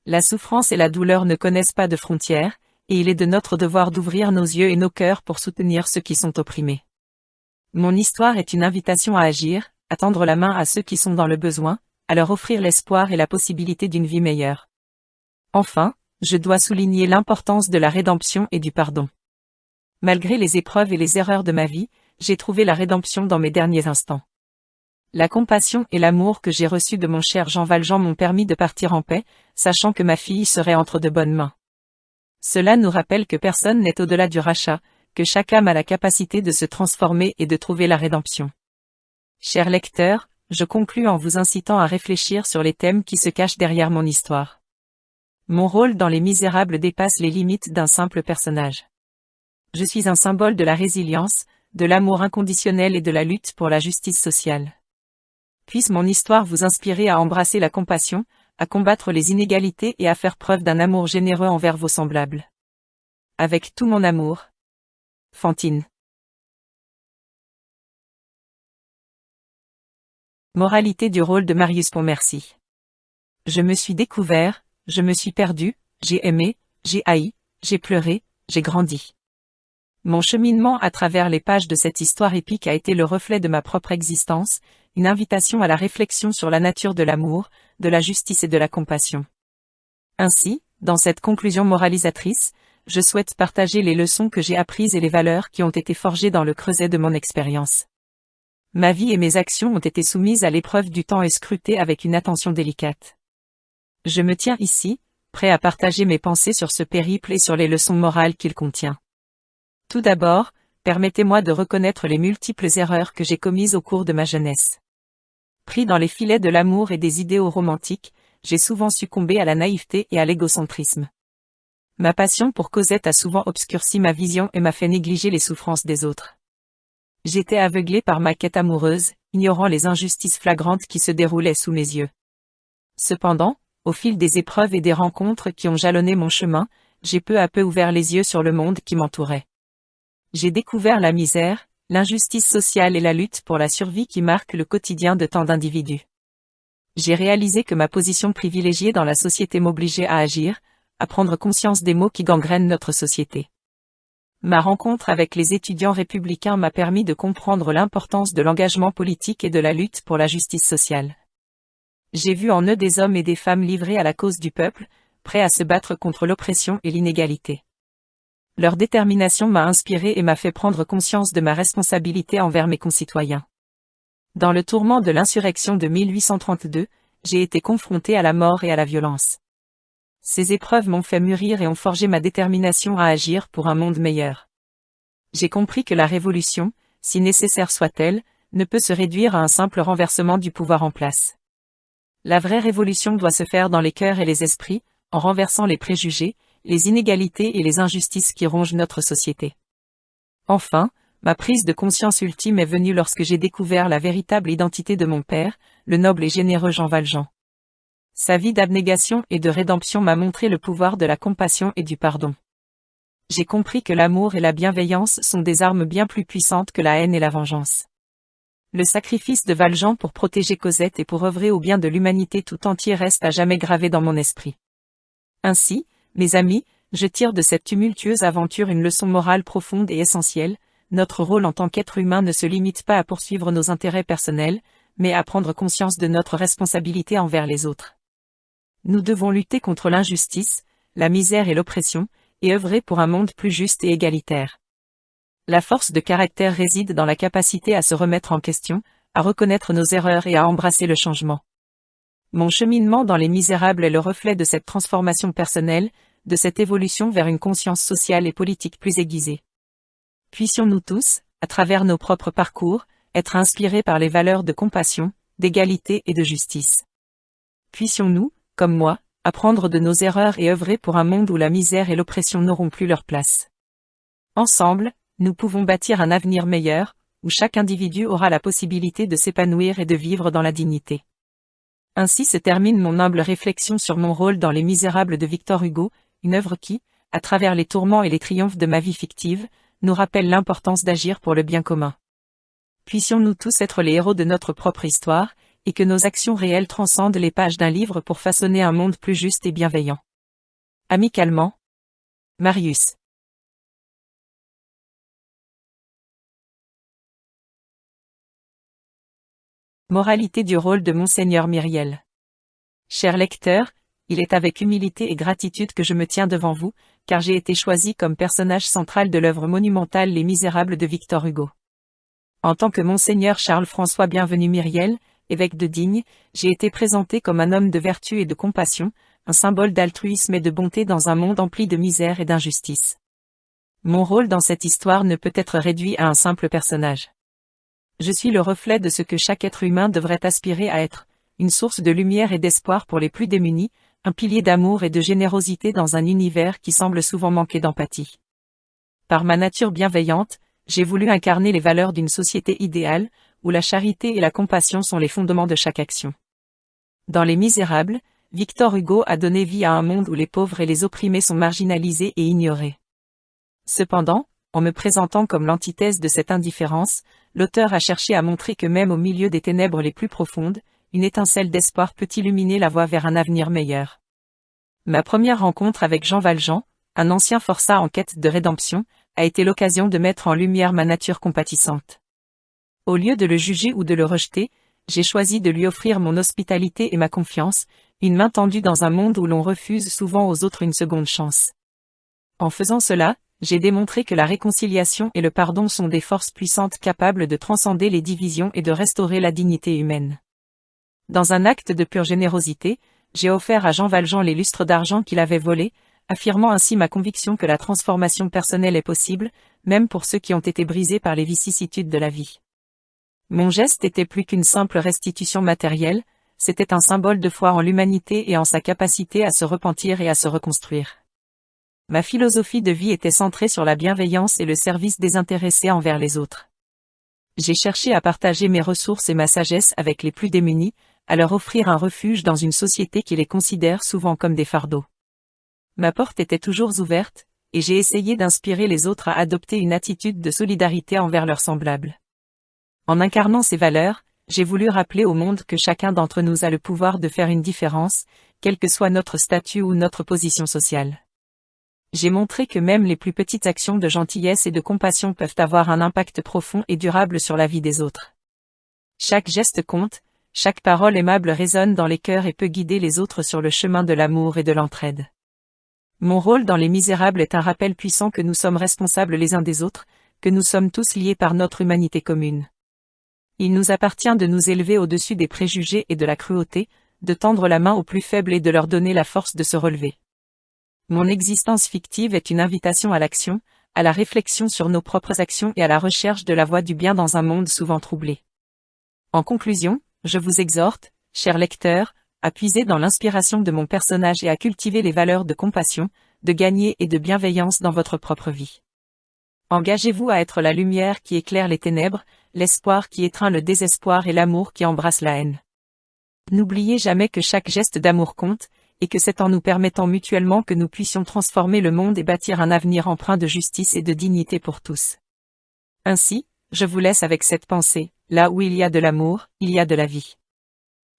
Speaker 1: La souffrance et la douleur ne connaissent pas de frontières, et il est de notre devoir d'ouvrir nos yeux et nos cœurs pour soutenir ceux qui sont opprimés. Mon histoire est une invitation à agir, à tendre la main à ceux qui sont dans le besoin, à leur offrir l'espoir et la possibilité d'une vie meilleure. Enfin, je dois souligner l'importance de la rédemption et du pardon. Malgré les épreuves et les erreurs de ma vie, j'ai trouvé la rédemption dans mes derniers instants. La compassion et l'amour que j'ai reçus de mon cher Jean Valjean m'ont permis de partir en paix, sachant que ma fille serait entre de bonnes mains. Cela nous rappelle que personne n'est au-delà du rachat, que chaque âme a la capacité de se transformer et de trouver la rédemption. Chers lecteurs, je conclus en vous incitant à réfléchir sur les thèmes qui se cachent derrière mon histoire. Mon rôle dans Les Misérables dépasse les limites d'un simple personnage. Je suis un symbole de la résilience, de l'amour inconditionnel et de la lutte pour la justice sociale. Puisse mon histoire vous inspirer à embrasser la compassion, à combattre les inégalités et à faire preuve d'un amour généreux envers vos semblables. Avec tout mon amour. Fantine. Moralité du rôle de Marius Pontmercy. Je me suis découvert, je me suis perdu, j'ai aimé, j'ai haï, j'ai pleuré, j'ai grandi. Mon cheminement à travers les pages de cette histoire épique a été le reflet de ma propre existence, une invitation à la réflexion sur la nature de l'amour, de la justice et de la compassion. Ainsi, dans cette conclusion moralisatrice, je souhaite partager les leçons que j'ai apprises et les valeurs qui ont été forgées dans le creuset de mon expérience. Ma vie et mes actions ont été soumises à l'épreuve du temps et scrutées avec une attention délicate. Je me tiens ici, prêt à partager mes pensées sur ce périple et sur les leçons morales qu'il contient. Tout d'abord, permettez-moi de reconnaître les multiples erreurs que j'ai commises au cours de ma jeunesse. Pris dans les filets de l'amour et des idéaux romantiques, j'ai souvent succombé à la naïveté et à l'égocentrisme. Ma passion pour Cosette a souvent obscurci ma vision et m'a fait négliger les souffrances des autres. J'étais aveuglé par ma quête amoureuse, ignorant les injustices flagrantes qui se déroulaient sous mes yeux. Cependant, au fil des épreuves et des rencontres qui ont jalonné mon chemin, j'ai peu à peu ouvert les yeux sur le monde qui m'entourait. J'ai découvert la misère, l'injustice sociale et la lutte pour la survie qui marquent le quotidien de tant d'individus. J'ai réalisé que ma position privilégiée dans la société m'obligeait à agir, à prendre conscience des maux qui gangrènent notre société. Ma rencontre avec les étudiants républicains m'a permis de comprendre l'importance de l'engagement politique et de la lutte pour la justice sociale. J'ai vu en eux des hommes et des femmes livrés à la cause du peuple, prêts à se battre contre l'oppression et l'inégalité. Leur détermination m'a inspiré et m'a fait prendre conscience de ma responsabilité envers mes concitoyens. Dans le tourment de l'insurrection de 1832, j'ai été confronté à la mort et à la violence. Ces épreuves m'ont fait mûrir et ont forgé ma détermination à agir pour un monde meilleur. J'ai compris que la révolution, si nécessaire soit-elle, ne peut se réduire à un simple renversement du pouvoir en place. La vraie révolution doit se faire dans les cœurs et les esprits, en renversant les préjugés, les inégalités et les injustices qui rongent notre société. Enfin, ma prise de conscience ultime est venue lorsque j'ai découvert la véritable identité de mon père, le noble et généreux Jean Valjean. Sa vie d'abnégation et de rédemption m'a montré le pouvoir de la compassion et du pardon. J'ai compris que l'amour et la bienveillance sont des armes bien plus puissantes que la haine et la vengeance. Le sacrifice de Valjean pour protéger Cosette et pour œuvrer au bien de l'humanité tout entier reste à jamais gravé dans mon esprit. Ainsi, mes amis, je tire de cette tumultueuse aventure une leçon morale profonde et essentielle. Notre rôle en tant qu'être humain ne se limite pas à poursuivre nos intérêts personnels, mais à prendre conscience de notre responsabilité envers les autres. Nous devons lutter contre l'injustice, la misère et l'oppression, et œuvrer pour un monde plus juste et égalitaire. La force de caractère réside dans la capacité à se remettre en question, à reconnaître nos erreurs et à embrasser le changement. Mon cheminement dans Les Misérables est le reflet de cette transformation personnelle, de cette évolution vers une conscience sociale et politique plus aiguisée. Puissions-nous tous, à travers nos propres parcours, être inspirés par les valeurs de compassion, d'égalité et de justice. Puissions-nous, comme moi, apprendre de nos erreurs et œuvrer pour un monde où la misère et l'oppression n'auront plus leur place. Ensemble, nous pouvons bâtir un avenir meilleur, où chaque individu aura la possibilité de s'épanouir et de vivre dans la dignité. Ainsi se termine mon humble réflexion sur mon rôle dans Les Misérables de Victor Hugo, une œuvre qui, à travers les tourments et les triomphes de ma vie fictive, nous rappelle l'importance d'agir pour le bien commun. Puissions-nous tous être les héros de notre propre histoire, et que nos actions réelles transcendent les pages d'un livre pour façonner un monde plus juste et bienveillant. Amicalement, Marius. Moralité du rôle de Monseigneur Myriel. Cher lecteur, il est avec humilité et gratitude que je me tiens devant vous, car j'ai été choisi comme personnage central de l'œuvre monumentale Les Misérables de Victor Hugo. En tant que Monseigneur Charles-François Bienvenu Myriel, évêque de Digne, j'ai été présenté comme un homme de vertu et de compassion, un symbole d'altruisme et de bonté dans un monde empli de misère et d'injustice. Mon rôle dans cette histoire ne peut être réduit à un simple personnage. Je suis le reflet de ce que chaque être humain devrait aspirer à être, une source de lumière et d'espoir pour les plus démunis, un pilier d'amour et de générosité dans un univers qui semble souvent manquer d'empathie. Par ma nature bienveillante, j'ai voulu incarner les valeurs d'une société idéale, où la charité et la compassion sont les fondements de chaque action. Dans Les Misérables, Victor Hugo a donné vie à un monde où les pauvres et les opprimés sont marginalisés et ignorés. Cependant, en me présentant comme l'antithèse de cette indifférence, l'auteur a cherché à montrer que même au milieu des ténèbres les plus profondes, une étincelle d'espoir peut illuminer la voie vers un avenir meilleur. Ma première rencontre avec Jean Valjean, un ancien forçat en quête de rédemption, a été l'occasion de mettre en lumière ma nature compatissante. Au lieu de le juger ou de le rejeter, j'ai choisi de lui offrir mon hospitalité et ma confiance, une main tendue dans un monde où l'on refuse souvent aux autres une seconde chance. En faisant cela, j'ai démontré que la réconciliation et le pardon sont des forces puissantes capables de transcender les divisions et de restaurer la dignité humaine. Dans un acte de pure générosité, j'ai offert à Jean Valjean les lustres d'argent qu'il avait volés, affirmant ainsi ma conviction que la transformation personnelle est possible, même pour ceux qui ont été brisés par les vicissitudes de la vie. Mon geste était plus qu'une simple restitution matérielle, c'était un symbole de foi en l'humanité et en sa capacité à se repentir et à se reconstruire. Ma philosophie de vie était centrée sur la bienveillance et le service désintéressé envers les autres. J'ai cherché à partager mes ressources et ma sagesse avec les plus démunis, à leur offrir un refuge dans une société qui les considère souvent comme des fardeaux. Ma porte était toujours ouverte, et j'ai essayé d'inspirer les autres à adopter une attitude de solidarité envers leurs semblables. En incarnant ces valeurs, j'ai voulu rappeler au monde que chacun d'entre nous a le pouvoir de faire une différence, quel que soit notre statut ou notre position sociale. J'ai montré que même les plus petites actions de gentillesse et de compassion peuvent avoir un impact profond et durable sur la vie des autres. Chaque geste compte, chaque parole aimable résonne dans les cœurs et peut guider les autres sur le chemin de l'amour et de l'entraide. Mon rôle dans Les Misérables est un rappel puissant que nous sommes responsables les uns des autres, que nous sommes tous liés par notre humanité commune. Il nous appartient de nous élever au-dessus des préjugés et de la cruauté, de tendre la main aux plus faibles et de leur donner la force de se relever. Mon existence fictive est une invitation à l'action, à la réflexion sur nos propres actions et à la recherche de la voie du bien dans un monde souvent troublé. En conclusion, je vous exhorte, chers lecteurs, à puiser dans l'inspiration de mon personnage et à cultiver les valeurs de compassion, de gagner et de bienveillance dans votre propre vie. Engagez-vous à être la lumière qui éclaire les ténèbres, l'espoir qui étreint le désespoir et l'amour qui embrasse la haine. N'oubliez jamais que chaque geste d'amour compte, et que c'est en nous permettant mutuellement que nous puissions transformer le monde et bâtir un avenir empreint de justice et de dignité pour tous. Ainsi, je vous laisse avec cette pensée, là où il y a de l'amour, il y a de la vie.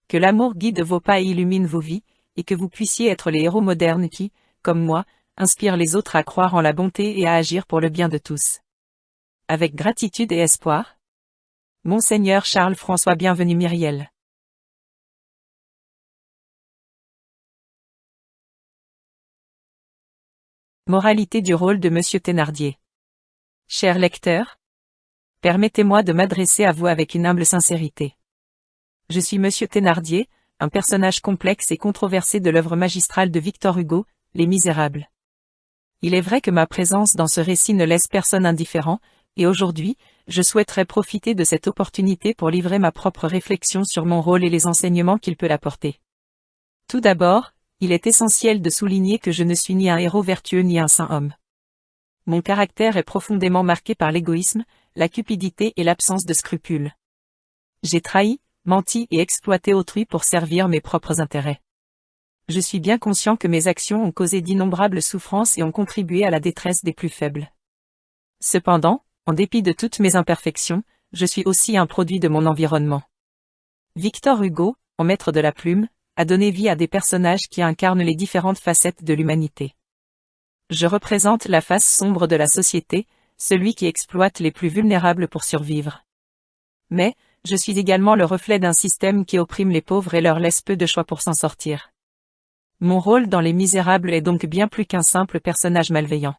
Speaker 1: Que l'amour guide vos pas et illumine vos vies, et que vous puissiez être les héros modernes qui, comme moi, inspirent les autres à croire en la bonté et à agir pour le bien de tous. Avec gratitude et espoir. Monseigneur Charles-François Bienvenu Myriel. Moralité du rôle de Monsieur Thénardier. Cher lecteur, permettez-moi de m'adresser à vous avec une humble sincérité. Je suis Monsieur Thénardier, un personnage complexe et controversé de l'œuvre magistrale de Victor Hugo, Les Misérables. Il est vrai que ma présence dans ce récit ne laisse personne indifférent, et aujourd'hui, je souhaiterais profiter de cette opportunité pour livrer ma propre réflexion sur mon rôle et les enseignements qu'il peut apporter. Tout d'abord, il est essentiel de souligner que je ne suis ni un héros vertueux ni un saint homme. Mon caractère est profondément marqué par l'égoïsme, la cupidité et l'absence de scrupules. J'ai trahi, menti et exploité autrui pour servir mes propres intérêts. Je suis bien conscient que mes actions ont causé d'innombrables souffrances et ont contribué à la détresse des plus faibles. Cependant, en dépit de toutes mes imperfections, je suis aussi un produit de mon environnement. Victor Hugo, en maître de la plume, a donné vie à des personnages qui incarnent les différentes facettes de l'humanité. Je représente la face sombre de la société, celui qui exploite les plus vulnérables pour survivre. Mais, je suis également le reflet d'un système qui opprime les pauvres et leur laisse peu de choix pour s'en sortir. Mon rôle dans Les Misérables est donc bien plus qu'un simple personnage malveillant.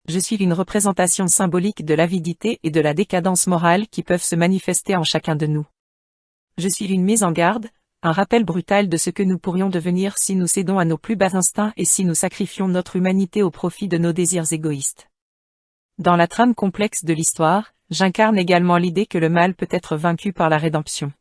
Speaker 1: Je suis une représentation symbolique de l'avidité et de la décadence morale qui peuvent se manifester en chacun de nous. Je suis une mise en garde, un rappel brutal de ce que nous pourrions devenir si nous cédons à nos plus bas instincts et si nous sacrifions notre humanité au profit de nos désirs égoïstes. Dans la trame complexe de l'histoire, j'incarne également l'idée que le mal peut être vaincu par la rédemption.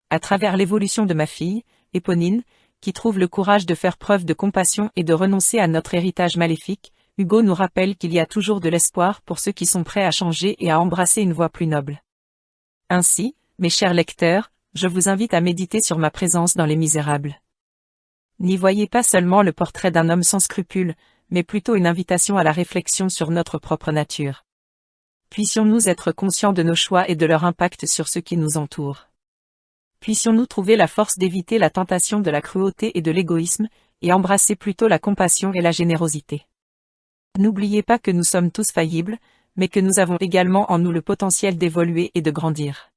Speaker 1: À travers l'évolution de ma fille, Éponine, qui trouve le courage de faire preuve de compassion et de renoncer à notre héritage maléfique, Hugo nous rappelle qu'il y a toujours de l'espoir pour ceux qui sont prêts à changer et à embrasser une voie plus noble. Ainsi, mes chers lecteurs, je vous invite à méditer sur ma présence dans Les Misérables. N'y voyez pas seulement le portrait d'un homme sans scrupules, mais plutôt une invitation à la réflexion sur notre propre nature. Puissions-nous être conscients de nos choix et de leur impact sur ceux qui nous entourent. Puissions-nous trouver la force d'éviter la tentation de la cruauté et de l'égoïsme, et embrasser plutôt la compassion et la générosité. N'oubliez pas que nous sommes tous faillibles, mais que nous avons également en nous le potentiel d'évoluer et de grandir.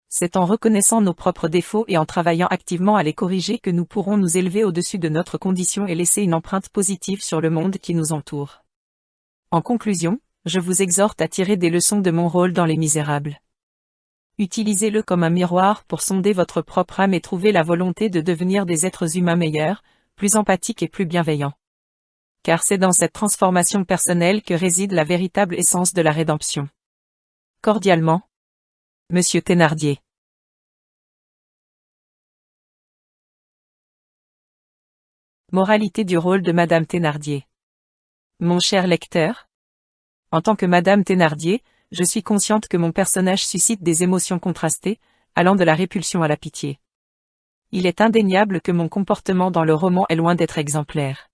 Speaker 1: C'est en reconnaissant nos propres défauts et en travaillant activement à les corriger que nous pourrons nous élever au-dessus de notre condition et laisser une empreinte positive sur le monde qui nous entoure. En conclusion, je vous exhorte à tirer des leçons de mon rôle dans Les Misérables. Utilisez-le comme un miroir pour sonder votre propre âme et trouver la volonté de devenir des êtres humains meilleurs, plus empathiques et plus bienveillants. Car c'est dans cette transformation personnelle que réside la véritable essence de la rédemption. Cordialement, Monsieur Thénardier. Moralité du rôle de Madame Thénardier. Mon cher lecteur, en tant que Madame Thénardier, je suis consciente que mon personnage suscite des émotions contrastées, allant de la répulsion à la pitié. Il est indéniable que mon comportement dans le roman est loin d'être exemplaire.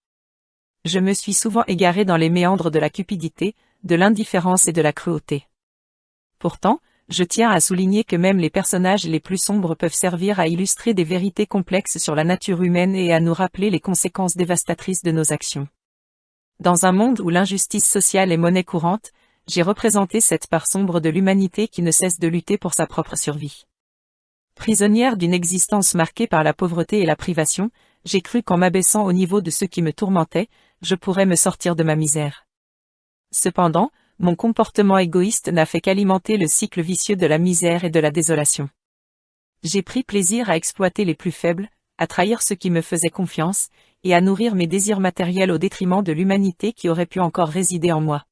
Speaker 1: Je me suis souvent égarée dans les méandres de la cupidité, de l'indifférence et de la cruauté. Pourtant, je tiens à souligner que même les personnages les plus sombres peuvent servir à illustrer des vérités complexes sur la nature humaine et à nous rappeler les conséquences dévastatrices de nos actions. Dans un monde où l'injustice sociale est monnaie courante, j'ai représenté cette part sombre de l'humanité qui ne cesse de lutter pour sa propre survie. Prisonnière d'une existence marquée par la pauvreté et la privation, j'ai cru qu'en m'abaissant au niveau de ceux qui me tourmentaient, je pourrais me sortir de ma misère. Cependant, mon comportement égoïste n'a fait qu'alimenter le cycle vicieux de la misère et de la désolation. J'ai pris plaisir à exploiter les plus faibles, à trahir ceux qui me faisaient confiance, et à nourrir mes désirs matériels au détriment de l'humanité qui aurait pu encore résider en moi.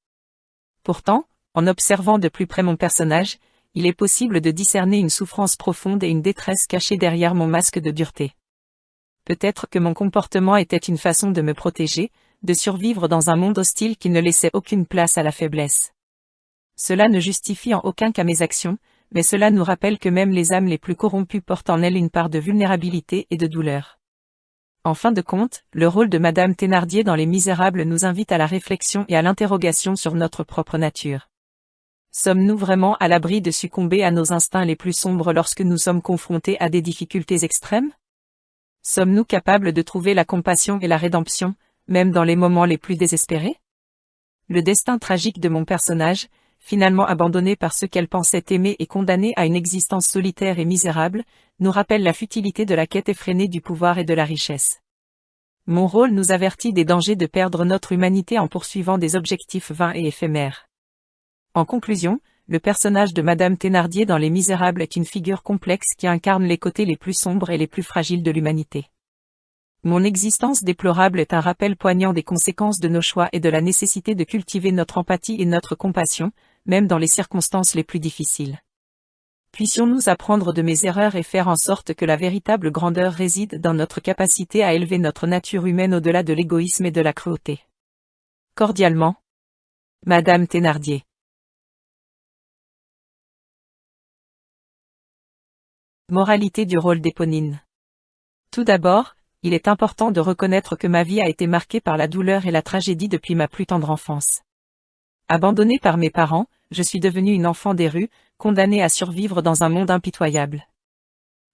Speaker 1: Pourtant, en observant de plus près mon personnage, il est possible de discerner une souffrance profonde et une détresse cachée derrière mon masque de dureté. Peut-être que mon comportement était une façon de me protéger, de survivre dans un monde hostile qui ne laissait aucune place à la faiblesse. Cela ne justifie en aucun cas mes actions, mais cela nous rappelle que même les âmes les plus corrompues portent en elles une part de vulnérabilité et de douleur. En fin de compte, le rôle de Madame Thénardier dans Les Misérables nous invite à la réflexion et à l'interrogation sur notre propre nature. Sommes-nous vraiment à l'abri de succomber à nos instincts les plus sombres lorsque nous sommes confrontés à des difficultés extrêmes? Sommes-nous capables de trouver la compassion et la rédemption, même dans les moments les plus désespérés? Le destin tragique de mon personnage, finalement abandonné par ceux qu'elle pensait aimer et condamné à une existence solitaire et misérable, nous rappelle la futilité de la quête effrénée du pouvoir et de la richesse. Mon rôle nous avertit des dangers de perdre notre humanité en poursuivant des objectifs vains et éphémères. En conclusion, le personnage de Madame Thénardier dans Les Misérables est une figure complexe qui incarne les côtés les plus sombres et les plus fragiles de l'humanité. Mon existence déplorable est un rappel poignant des conséquences de nos choix et de la nécessité de cultiver notre empathie et notre compassion, même dans les circonstances les plus difficiles. Puissions-nous apprendre de mes erreurs et faire en sorte que la véritable grandeur réside dans notre capacité à élever notre nature humaine au-delà de l'égoïsme et de la cruauté. Cordialement, Madame Thénardier. Moralité du rôle d'Éponine. Tout d'abord, il est important de reconnaître que ma vie a été marquée par la douleur et la tragédie depuis ma plus tendre enfance. Abandonnée par mes parents, je suis devenue une enfant des rues, condamnée à survivre dans un monde impitoyable.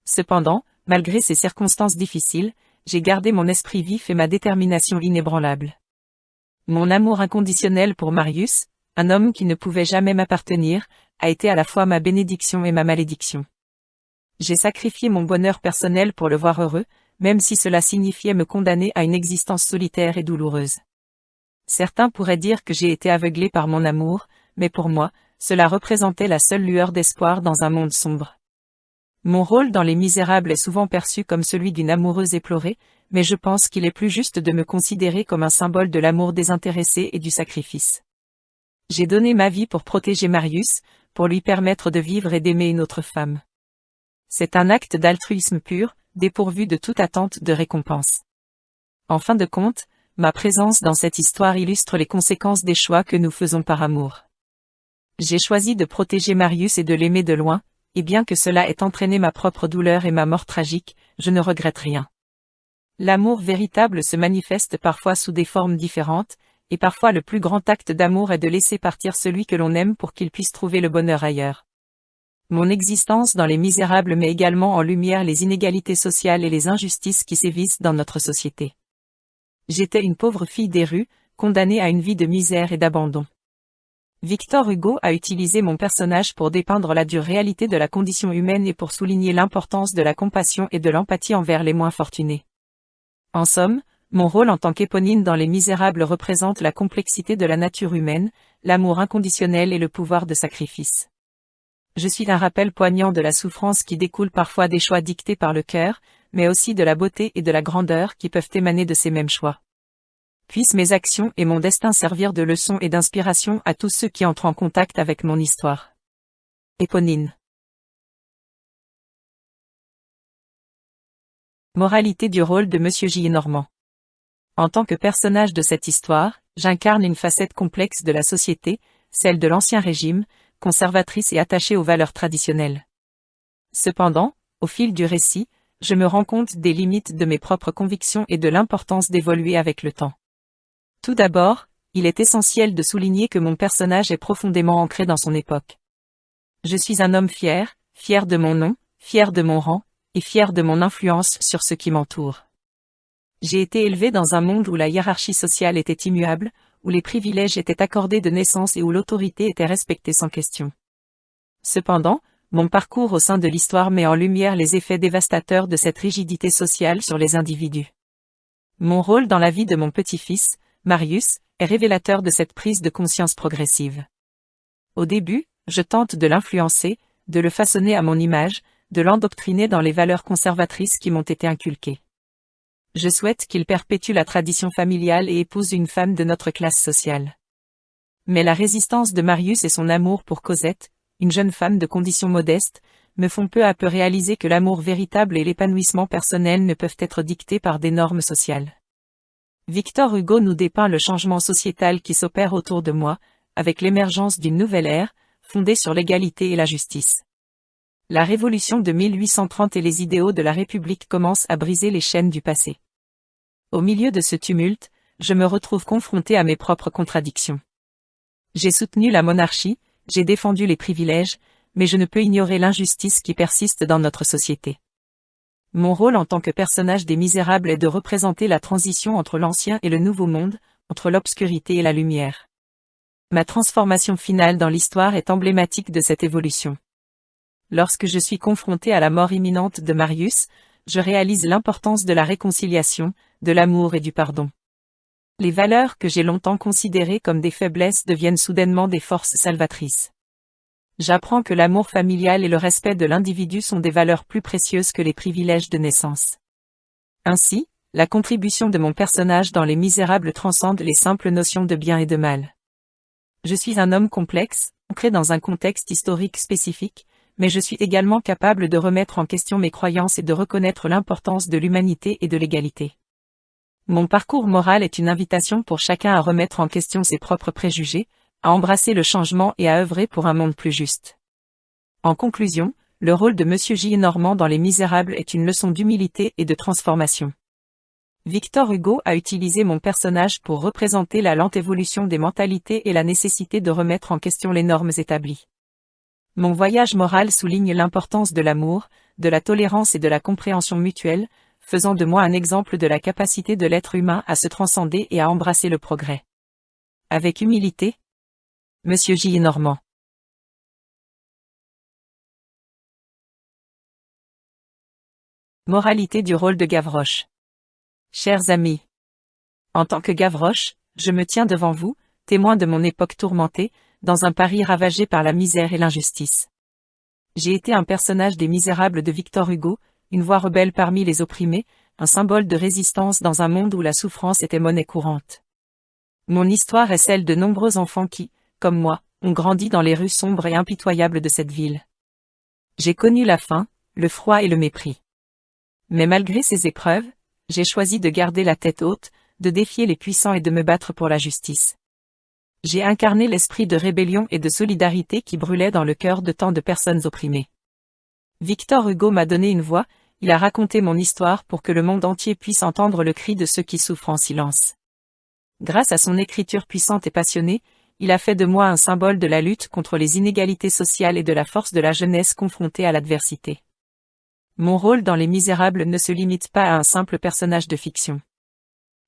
Speaker 1: Cependant, malgré ces circonstances difficiles, j'ai gardé mon esprit vif et ma détermination inébranlable. Mon amour inconditionnel pour Marius, un homme qui ne pouvait jamais m'appartenir, a été à la fois ma bénédiction et ma malédiction. J'ai sacrifié mon bonheur personnel pour le voir heureux, même si cela signifiait me condamner à une existence solitaire et douloureuse. Certains pourraient dire que j'ai été aveuglé par mon amour, mais pour moi, cela représentait la seule lueur d'espoir dans un monde sombre. Mon rôle dans Les Misérables est souvent perçu comme celui d'une amoureuse éplorée, mais je pense qu'il est plus juste de me considérer comme un symbole de l'amour désintéressé et du sacrifice. J'ai donné ma vie pour protéger Marius, pour lui permettre de vivre et d'aimer une autre femme. C'est un acte d'altruisme pur, dépourvu de toute attente de récompense. En fin de compte, ma présence dans cette histoire illustre les conséquences des choix que nous faisons par amour. J'ai choisi de protéger Marius et de l'aimer de loin, et bien que cela ait entraîné ma propre douleur et ma mort tragique, je ne regrette rien. L'amour véritable se manifeste parfois sous des formes différentes, et parfois le plus grand acte d'amour est de laisser partir celui que l'on aime pour qu'il puisse trouver le bonheur ailleurs. Mon existence dans Les Misérables met également en lumière les inégalités sociales et les injustices qui sévissent dans notre société. J'étais une pauvre fille des rues, condamnée à une vie de misère et d'abandon. Victor Hugo a utilisé mon personnage pour dépeindre la dure réalité de la condition humaine et pour souligner l'importance de la compassion et de l'empathie envers les moins fortunés. En somme, mon rôle en tant qu'Éponine dans Les Misérables représente la complexité de la nature humaine, l'amour inconditionnel et le pouvoir de sacrifice. Je suis un rappel poignant de la souffrance qui découle parfois des choix dictés par le cœur, mais aussi de la beauté et de la grandeur qui peuvent émaner de ces mêmes choix. Puissent mes actions et mon destin servir de leçon et d'inspiration à tous ceux qui entrent en contact avec mon histoire. Éponine. Moralité du rôle de Monsieur Gillenormand. En tant que personnage de cette histoire, j'incarne une facette complexe de la société, celle de l'Ancien Régime, conservatrice et attachée aux valeurs traditionnelles. Cependant, au fil du récit, je me rends compte des limites de mes propres convictions et de l'importance d'évoluer avec le temps. Tout d'abord, il est essentiel de souligner que mon personnage est profondément ancré dans son époque. Je suis un homme fier, fier de mon nom, fier de mon rang, et fier de mon influence sur ceux qui m'entourent. J'ai été élevé dans un monde où la hiérarchie sociale était immuable, où les privilèges étaient accordés de naissance et où l'autorité était respectée sans question. Cependant, mon parcours au sein de l'histoire met en lumière les effets dévastateurs de cette rigidité sociale sur les individus. Mon rôle dans la vie de mon petit-fils, Marius, est révélateur de cette prise de conscience progressive. Au début, je tente de l'influencer, de le façonner à mon image, de l'endoctriner dans les valeurs conservatrices qui m'ont été inculquées. Je souhaite qu'il perpétue la tradition familiale et épouse une femme de notre classe sociale. Mais la résistance de Marius et son amour pour Cosette, une jeune femme de condition modeste, me font peu à peu réaliser que l'amour véritable et l'épanouissement personnel ne peuvent être dictés par des normes sociales. Victor Hugo nous dépeint le changement sociétal qui s'opère autour de moi, avec l'émergence d'une nouvelle ère, fondée sur l'égalité et la justice. La révolution de 1830 et les idéaux de la République commencent à briser les chaînes du passé. Au milieu de ce tumulte, je me retrouve confronté à mes propres contradictions. J'ai soutenu la monarchie, j'ai défendu les privilèges, mais je ne peux ignorer l'injustice qui persiste dans notre société. Mon rôle en tant que personnage des Misérables est de représenter la transition entre l'ancien et le nouveau monde, entre l'obscurité et la lumière. Ma transformation finale dans l'histoire est emblématique de cette évolution. Lorsque je suis confronté à la mort imminente de Marius, je réalise l'importance de la réconciliation, de l'amour et du pardon. Les valeurs que j'ai longtemps considérées comme des faiblesses deviennent soudainement des forces salvatrices. J'apprends que l'amour familial et le respect de l'individu sont des valeurs plus précieuses que les privilèges de naissance. Ainsi, la contribution de mon personnage dans Les Misérables transcende les simples notions de bien et de mal. Je suis un homme complexe, ancré dans un contexte historique spécifique, mais je suis également capable de remettre en question mes croyances et de reconnaître l'importance de l'humanité et de l'égalité. Mon parcours moral est une invitation pour chacun à remettre en question ses propres préjugés, à embrasser le changement et à œuvrer pour un monde plus juste. En conclusion, le rôle de Monsieur Gillenormand dans Les Misérables est une leçon d'humilité et de transformation. Victor Hugo a utilisé mon personnage pour représenter la lente évolution des mentalités et la nécessité de remettre en question les normes établies. Mon voyage moral souligne l'importance de l'amour, de la tolérance et de la compréhension mutuelle, faisant de moi un exemple de la capacité de l'être humain à se transcender et à embrasser le progrès. Avec humilité, Monsieur Gillenormand. Moralité du rôle de Gavroche. Chers amis, en tant que Gavroche, je me tiens devant vous, témoin de mon époque tourmentée, dans un Paris ravagé par la misère et l'injustice. J'ai été un personnage des Misérables de Victor Hugo, une voix rebelle parmi les opprimés, un symbole de résistance dans un monde où la souffrance était monnaie courante. Mon histoire est celle de nombreux enfants qui, comme moi, ont grandi dans les rues sombres et impitoyables de cette ville. J'ai connu la faim, le froid et le mépris. Mais malgré ces épreuves, j'ai choisi de garder la tête haute, de défier les puissants et de me battre pour la justice. J'ai incarné l'esprit de rébellion et de solidarité qui brûlait dans le cœur de tant de personnes opprimées. Victor Hugo m'a donné une voix, il a raconté mon histoire pour que le monde entier puisse entendre le cri de ceux qui souffrent en silence. Grâce à son écriture puissante et passionnée, il a fait de moi un symbole de la lutte contre les inégalités sociales et de la force de la jeunesse confrontée à l'adversité. Mon rôle dans Les Misérables ne se limite pas à un simple personnage de fiction.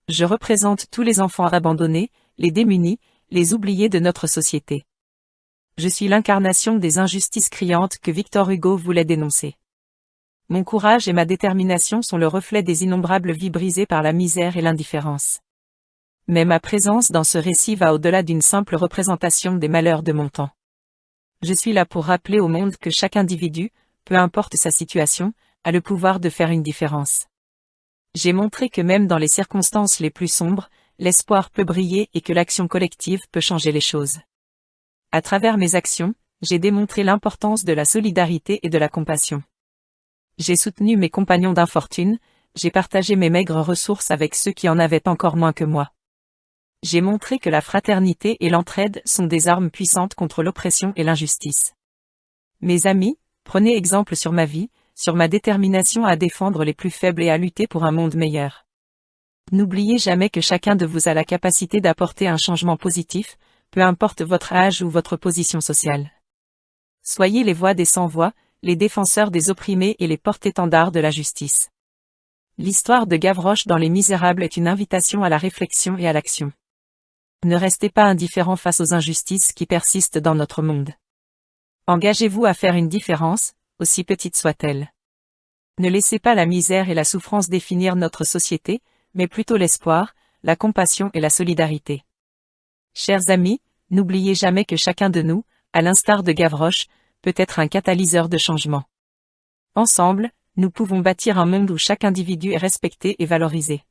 Speaker 1: Je représente tous les enfants abandonnés, les démunis, les oubliés de notre société. Je suis l'incarnation des injustices criantes que Victor Hugo voulait dénoncer. Mon courage et ma détermination sont le reflet des innombrables vies brisées par la misère et l'indifférence. Mais ma présence dans ce récit va au-delà d'une simple représentation des malheurs de mon temps. Je suis là pour rappeler au monde que chaque individu, peu importe sa situation, a le pouvoir de faire une différence. J'ai montré que même dans les circonstances les plus sombres, l'espoir peut briller et que l'action collective peut changer les choses. À travers mes actions, j'ai démontré l'importance de la solidarité et de la compassion. J'ai soutenu mes compagnons d'infortune, j'ai partagé mes maigres ressources avec ceux qui en avaient encore moins que moi. J'ai montré que la fraternité et l'entraide sont des armes puissantes contre l'oppression et l'injustice. Mes amis, prenez exemple sur ma vie, sur ma détermination à défendre les plus faibles et à lutter pour un monde meilleur. N'oubliez jamais que chacun de vous a la capacité d'apporter un changement positif, peu importe votre âge ou votre position sociale. Soyez les voix des sans-voix, les défenseurs des opprimés et les porte-étendards de la justice. L'histoire de Gavroche dans Les Misérables est une invitation à la réflexion et à l'action. Ne restez pas indifférents face aux injustices qui persistent dans notre monde. Engagez-vous à faire une différence, aussi petite soit-elle. Ne laissez pas la misère et la souffrance définir notre société, mais plutôt l'espoir, la compassion et la solidarité. Chers amis, n'oubliez jamais que chacun de nous, à l'instar de Gavroche, peut être un catalyseur de changement. Ensemble, nous pouvons bâtir un monde où chaque individu est respecté et valorisé.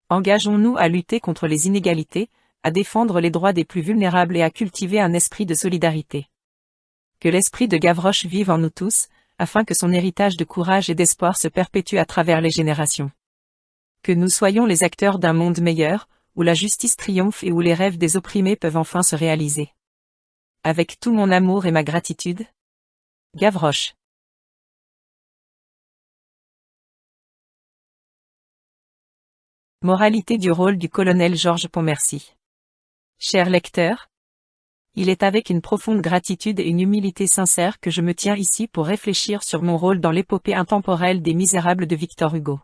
Speaker 1: Engageons-nous à lutter contre les inégalités, à défendre les droits des plus vulnérables et à cultiver un esprit de solidarité. Que l'esprit de Gavroche vive en nous tous, afin que son héritage de courage et d'espoir se perpétue à travers les générations. Que nous soyons les acteurs d'un monde meilleur, où la justice triomphe et où les rêves des opprimés peuvent enfin se réaliser. Avec tout mon amour et ma gratitude. Gavroche. Moralité du rôle du colonel Georges Pontmercy. Cher lecteur, il est avec une profonde gratitude et une humilité sincère que je me tiens ici pour réfléchir sur mon rôle dans l'épopée intemporelle des Misérables de Victor Hugo.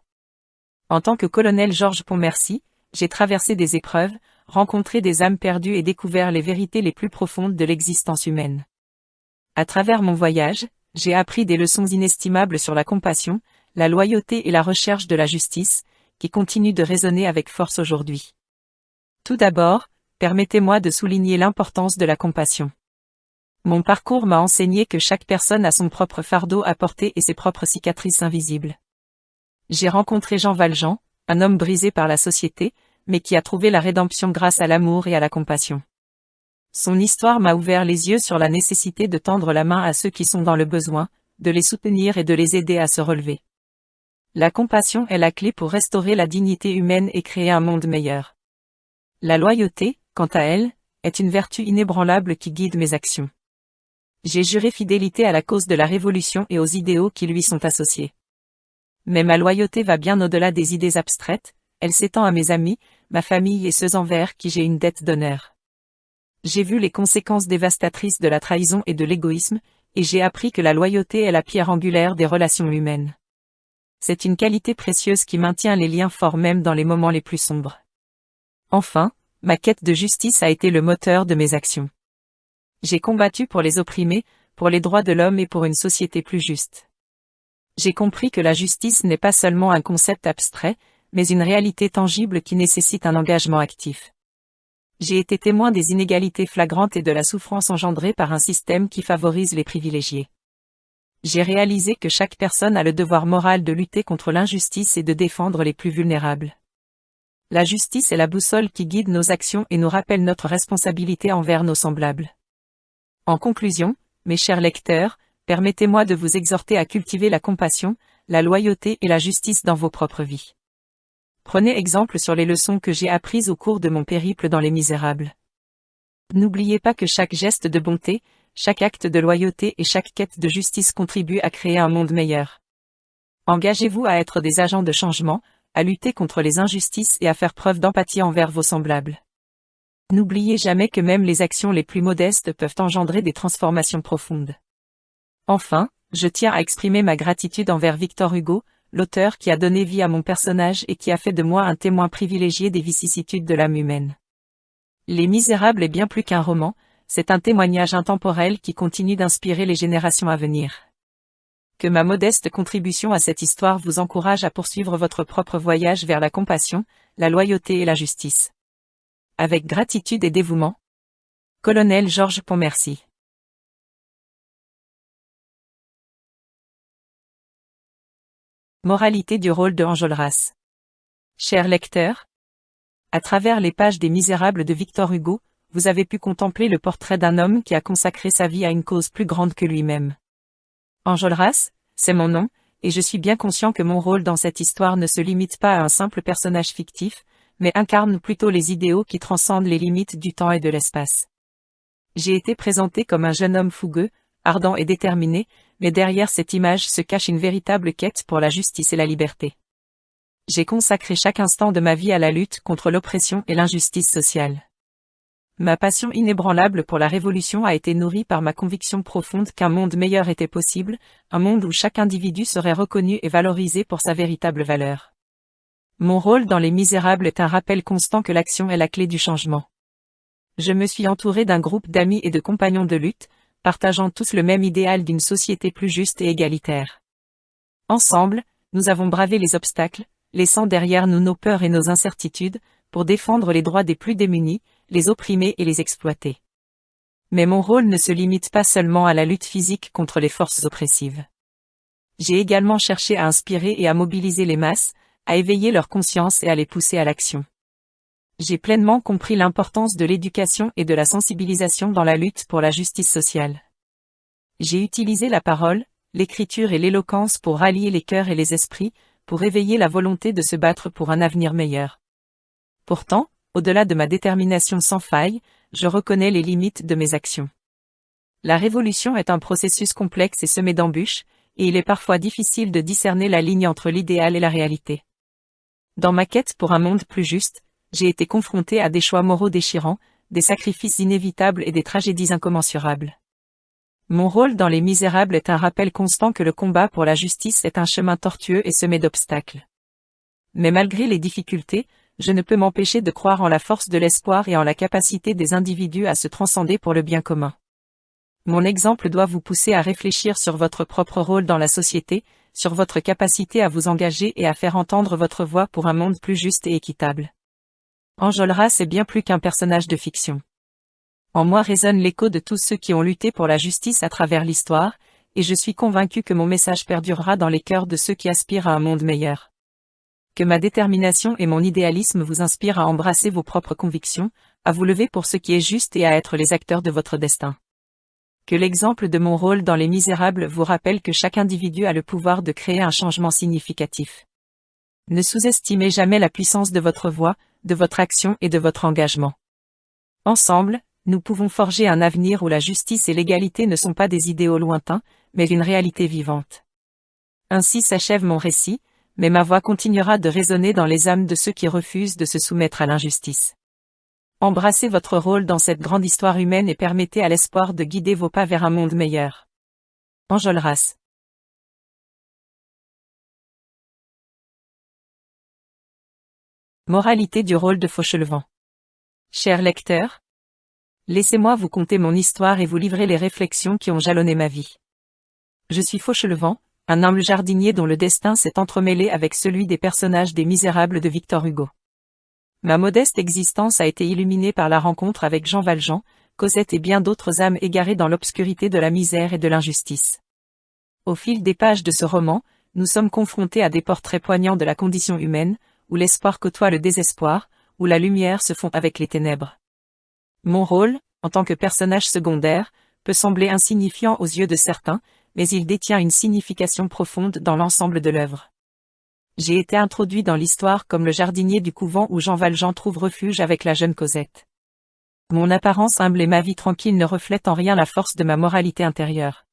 Speaker 1: En tant que colonel Georges Pontmercy, j'ai traversé des épreuves, rencontré des âmes perdues et découvert les vérités les plus profondes de l'existence humaine. À travers mon voyage, j'ai appris des leçons inestimables sur la compassion, la loyauté et la recherche de la justice, qui continuent de résonner avec force aujourd'hui. Tout d'abord, permettez-moi de souligner l'importance de la compassion. Mon parcours m'a enseigné que chaque personne a son propre fardeau à porter et ses propres cicatrices invisibles. J'ai rencontré Jean Valjean, un homme brisé par la société, mais qui a trouvé la rédemption grâce à l'amour et à la compassion. Son histoire m'a ouvert les yeux sur la nécessité de tendre la main à ceux qui sont dans le besoin, de les soutenir et de les aider à se relever. La compassion est la clé pour restaurer la dignité humaine et créer un monde meilleur. La loyauté, quant à elle, est une vertu inébranlable qui guide mes actions. J'ai juré fidélité à la cause de la Révolution et aux idéaux qui lui sont associés. Mais ma loyauté va bien au-delà des idées abstraites, elle s'étend à mes amis, ma famille et ceux envers qui j'ai une dette d'honneur. J'ai vu les conséquences dévastatrices de la trahison et de l'égoïsme, et j'ai appris que la loyauté est la pierre angulaire des relations humaines. C'est une qualité précieuse qui maintient les liens forts même dans les moments les plus sombres. Enfin, ma quête de justice a été le moteur de mes actions. J'ai combattu pour les opprimés, pour les droits de l'homme et pour une société plus juste. J'ai compris que la justice n'est pas seulement un concept abstrait, mais une réalité tangible qui nécessite un engagement actif. J'ai été témoin des inégalités flagrantes et de la souffrance engendrée par un système qui favorise les privilégiés. J'ai réalisé que chaque personne a le devoir moral de lutter contre l'injustice et de défendre les plus vulnérables. La justice est la boussole qui guide nos actions et nous rappelle notre responsabilité envers nos semblables. En conclusion, mes chers lecteurs, permettez-moi de vous exhorter à cultiver la compassion, la loyauté et la justice dans vos propres vies. Prenez exemple sur les leçons que j'ai apprises au cours de mon périple dans Les Misérables. N'oubliez pas que chaque geste de bonté, chaque acte de loyauté et chaque quête de justice contribue à créer un monde meilleur. Engagez-vous à être des agents de changement, à lutter contre les injustices et à faire preuve d'empathie envers vos semblables. N'oubliez jamais que même les actions les plus modestes peuvent engendrer des transformations profondes. Enfin, je tiens à exprimer ma gratitude envers Victor Hugo, l'auteur qui a donné vie à mon personnage et qui a fait de moi un témoin privilégié des vicissitudes de l'âme humaine. Les Misérables est bien plus qu'un roman, c'est un témoignage intemporel qui continue d'inspirer les générations à venir. Que ma modeste contribution à cette histoire vous encourage à poursuivre votre propre voyage vers la compassion, la loyauté et la justice. Avec gratitude et dévouement. Colonel Georges Pontmercy. Moralité du rôle de Enjolras. Cher lecteur, à travers les pages des Misérables de Victor Hugo, vous avez pu contempler le portrait d'un homme qui a consacré sa vie à une cause plus grande que lui-même. Enjolras, c'est mon nom, et je suis bien conscient que mon rôle dans cette histoire ne se limite pas à un simple personnage fictif, mais incarne plutôt les idéaux qui transcendent les limites du temps et de l'espace. J'ai été présenté comme un jeune homme fougueux, ardent et déterminé, mais derrière cette image se cache une véritable quête pour la justice et la liberté. J'ai consacré chaque instant de ma vie à la lutte contre l'oppression et l'injustice sociale. Ma passion inébranlable pour la révolution a été nourrie par ma conviction profonde qu'un monde meilleur était possible, un monde où chaque individu serait reconnu et valorisé pour sa véritable valeur. Mon rôle dans Les Misérables est un rappel constant que l'action est la clé du changement. Je me suis entouré d'un groupe d'amis et de compagnons de lutte, partageant tous le même idéal d'une société plus juste et égalitaire. Ensemble, nous avons bravé les obstacles, laissant derrière nous nos peurs et nos incertitudes, pour défendre les droits des plus démunis, les opprimés et les exploités. Mais mon rôle ne se limite pas seulement à la lutte physique contre les forces oppressives. J'ai également cherché à inspirer et à mobiliser les masses, à éveiller leur conscience et à les pousser à l'action. J'ai pleinement compris l'importance de l'éducation et de la sensibilisation dans la lutte pour la justice sociale. J'ai utilisé la parole, l'écriture et l'éloquence pour rallier les cœurs et les esprits, pour éveiller la volonté de se battre pour un avenir meilleur. Pourtant, au-delà de ma détermination sans faille, je reconnais les limites de mes actions. La révolution est un processus complexe et semé d'embûches, et il est parfois difficile de discerner la ligne entre l'idéal et la réalité. Dans ma quête pour un monde plus juste, j'ai été confronté à des choix moraux déchirants, des sacrifices inévitables et des tragédies incommensurables. Mon rôle dans Les Misérables est un rappel constant que le combat pour la justice est un chemin tortueux et semé d'obstacles. Mais malgré les difficultés, je ne peux m'empêcher de croire en la force de l'espoir et en la capacité des individus à se transcender pour le bien commun. Mon exemple doit vous pousser à réfléchir sur votre propre rôle dans la société, sur votre capacité à vous engager et à faire entendre votre voix pour un monde plus juste et équitable. Enjolras est bien plus qu'un personnage de fiction. En moi résonne l'écho de tous ceux qui ont lutté pour la justice à travers l'histoire, et je suis convaincu que mon message perdurera dans les cœurs de ceux qui aspirent à un monde meilleur. Que ma détermination et mon idéalisme vous inspirent à embrasser vos propres convictions, à vous lever pour ce qui est juste et à être les acteurs de votre destin. Que l'exemple de mon rôle dans Les Misérables vous rappelle que chaque individu a le pouvoir de créer un changement significatif. Ne sous-estimez jamais la puissance de votre voix, de votre action et de votre engagement. Ensemble, nous pouvons forger un avenir où la justice et l'égalité ne sont pas des idéaux lointains, mais une réalité vivante. Ainsi s'achève mon récit, mais ma voix continuera de résonner dans les âmes de ceux qui refusent de se soumettre à l'injustice. Embrassez votre rôle dans cette grande histoire humaine et permettez à l'espoir de guider vos pas vers un monde meilleur. Enjolras. Moralité du rôle de Fauchelevent. Cher lecteur, laissez-moi vous conter mon histoire et vous livrer les réflexions qui ont jalonné ma vie. Je suis Fauchelevent, un humble jardinier dont le destin s'est entremêlé avec celui des personnages des Misérables de Victor Hugo. Ma modeste existence a été illuminée par la rencontre avec Jean Valjean, Cosette et bien d'autres âmes égarées dans l'obscurité de la misère et de l'injustice. Au fil des pages de ce roman, nous sommes confrontés à des portraits poignants de la condition humaine, où l'espoir côtoie le désespoir, où la lumière se fond avec les ténèbres. Mon rôle, en tant que personnage secondaire, peut sembler insignifiant aux yeux de certains, mais il détient une signification profonde dans l'ensemble de l'œuvre. J'ai été introduit dans l'histoire comme le jardinier du couvent où Jean Valjean trouve refuge avec la jeune Cosette. Mon apparence humble et ma vie tranquille ne reflètent en rien la force de ma moralité intérieure.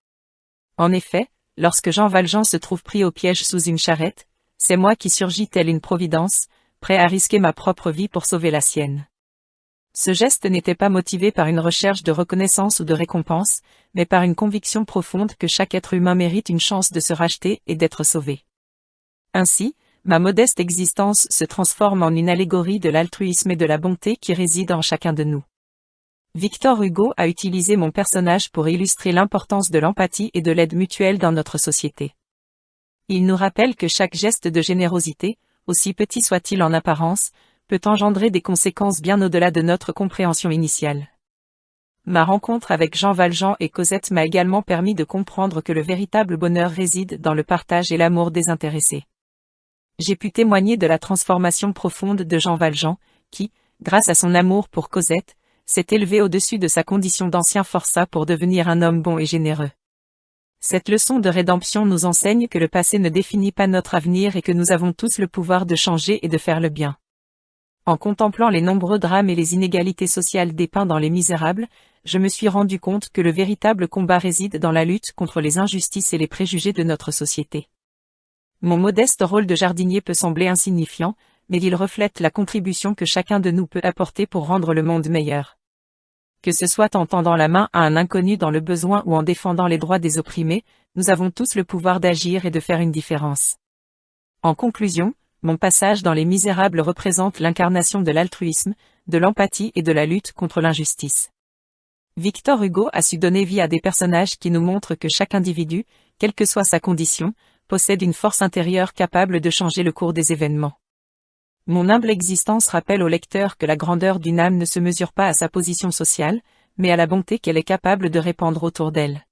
Speaker 1: En effet, lorsque Jean Valjean se trouve pris au piège sous une charrette, c'est moi qui surgis telle une providence, prêt à risquer ma propre vie pour sauver la sienne. Ce geste n'était pas motivé par une recherche de reconnaissance ou de récompense, mais par une conviction profonde que chaque être humain mérite une chance de se racheter et d'être sauvé. Ainsi, ma modeste existence se transforme en une allégorie de l'altruisme et de la bonté qui résident en chacun de nous. Victor Hugo a utilisé mon personnage pour illustrer l'importance de l'empathie et de l'aide mutuelle dans notre société. Il nous rappelle que chaque geste de générosité, aussi petit soit-il en apparence, peut engendrer des conséquences bien au-delà de notre compréhension initiale. Ma rencontre avec Jean Valjean et Cosette m'a également permis de comprendre que le véritable bonheur réside dans le partage et l'amour désintéressé. J'ai pu témoigner de la transformation profonde de Jean Valjean, qui, grâce à son amour pour Cosette, s'est élevé au-dessus de sa condition d'ancien forçat pour devenir un homme bon et généreux. Cette leçon de rédemption nous enseigne que le passé ne définit pas notre avenir et que nous avons tous le pouvoir de changer et de faire le bien. En contemplant les nombreux drames et les inégalités sociales dépeints dans Les Misérables, je me suis rendu compte que le véritable combat réside dans la lutte contre les injustices et les préjugés de notre société. Mon modeste rôle de jardinier peut sembler insignifiant, mais il reflète la contribution que chacun de nous peut apporter pour rendre le monde meilleur. Que ce soit en tendant la main à un inconnu dans le besoin ou en défendant les droits des opprimés, nous avons tous le pouvoir d'agir et de faire une différence. En conclusion, mon passage dans Les Misérables représente l'incarnation de l'altruisme, de l'empathie et de la lutte contre l'injustice. Victor Hugo a su donner vie à des personnages qui nous montrent que chaque individu, quelle que soit sa condition, possède une force intérieure capable de changer le cours des événements. Mon humble existence rappelle au lecteur que la grandeur d'une âme ne se mesure pas à sa position sociale, mais à la bonté qu'elle est capable de répandre autour d'elle.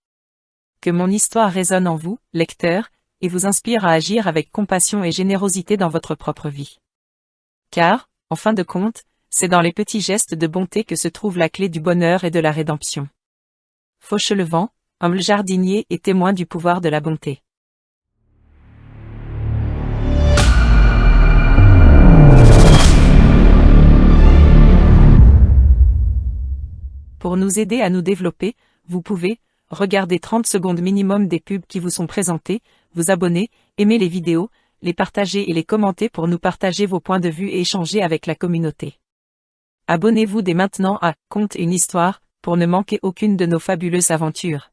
Speaker 1: Que mon histoire résonne en vous, lecteur, et vous inspire à agir avec compassion et générosité dans votre propre vie. Car, en fin de compte, c'est dans les petits gestes de bonté que se trouve la clé du bonheur et de la rédemption. Fauchelevent, humble jardinier et témoin du pouvoir de la bonté. Pour nous aider à nous développer, vous pouvez regarder 30 secondes minimum des pubs qui vous sont présentées, vous abonner, aimer les vidéos, les partager et les commenter pour nous partager vos points de vue et échanger avec la communauté. Abonnez-vous dès maintenant à Conte une histoire pour ne manquer aucune de nos fabuleuses aventures.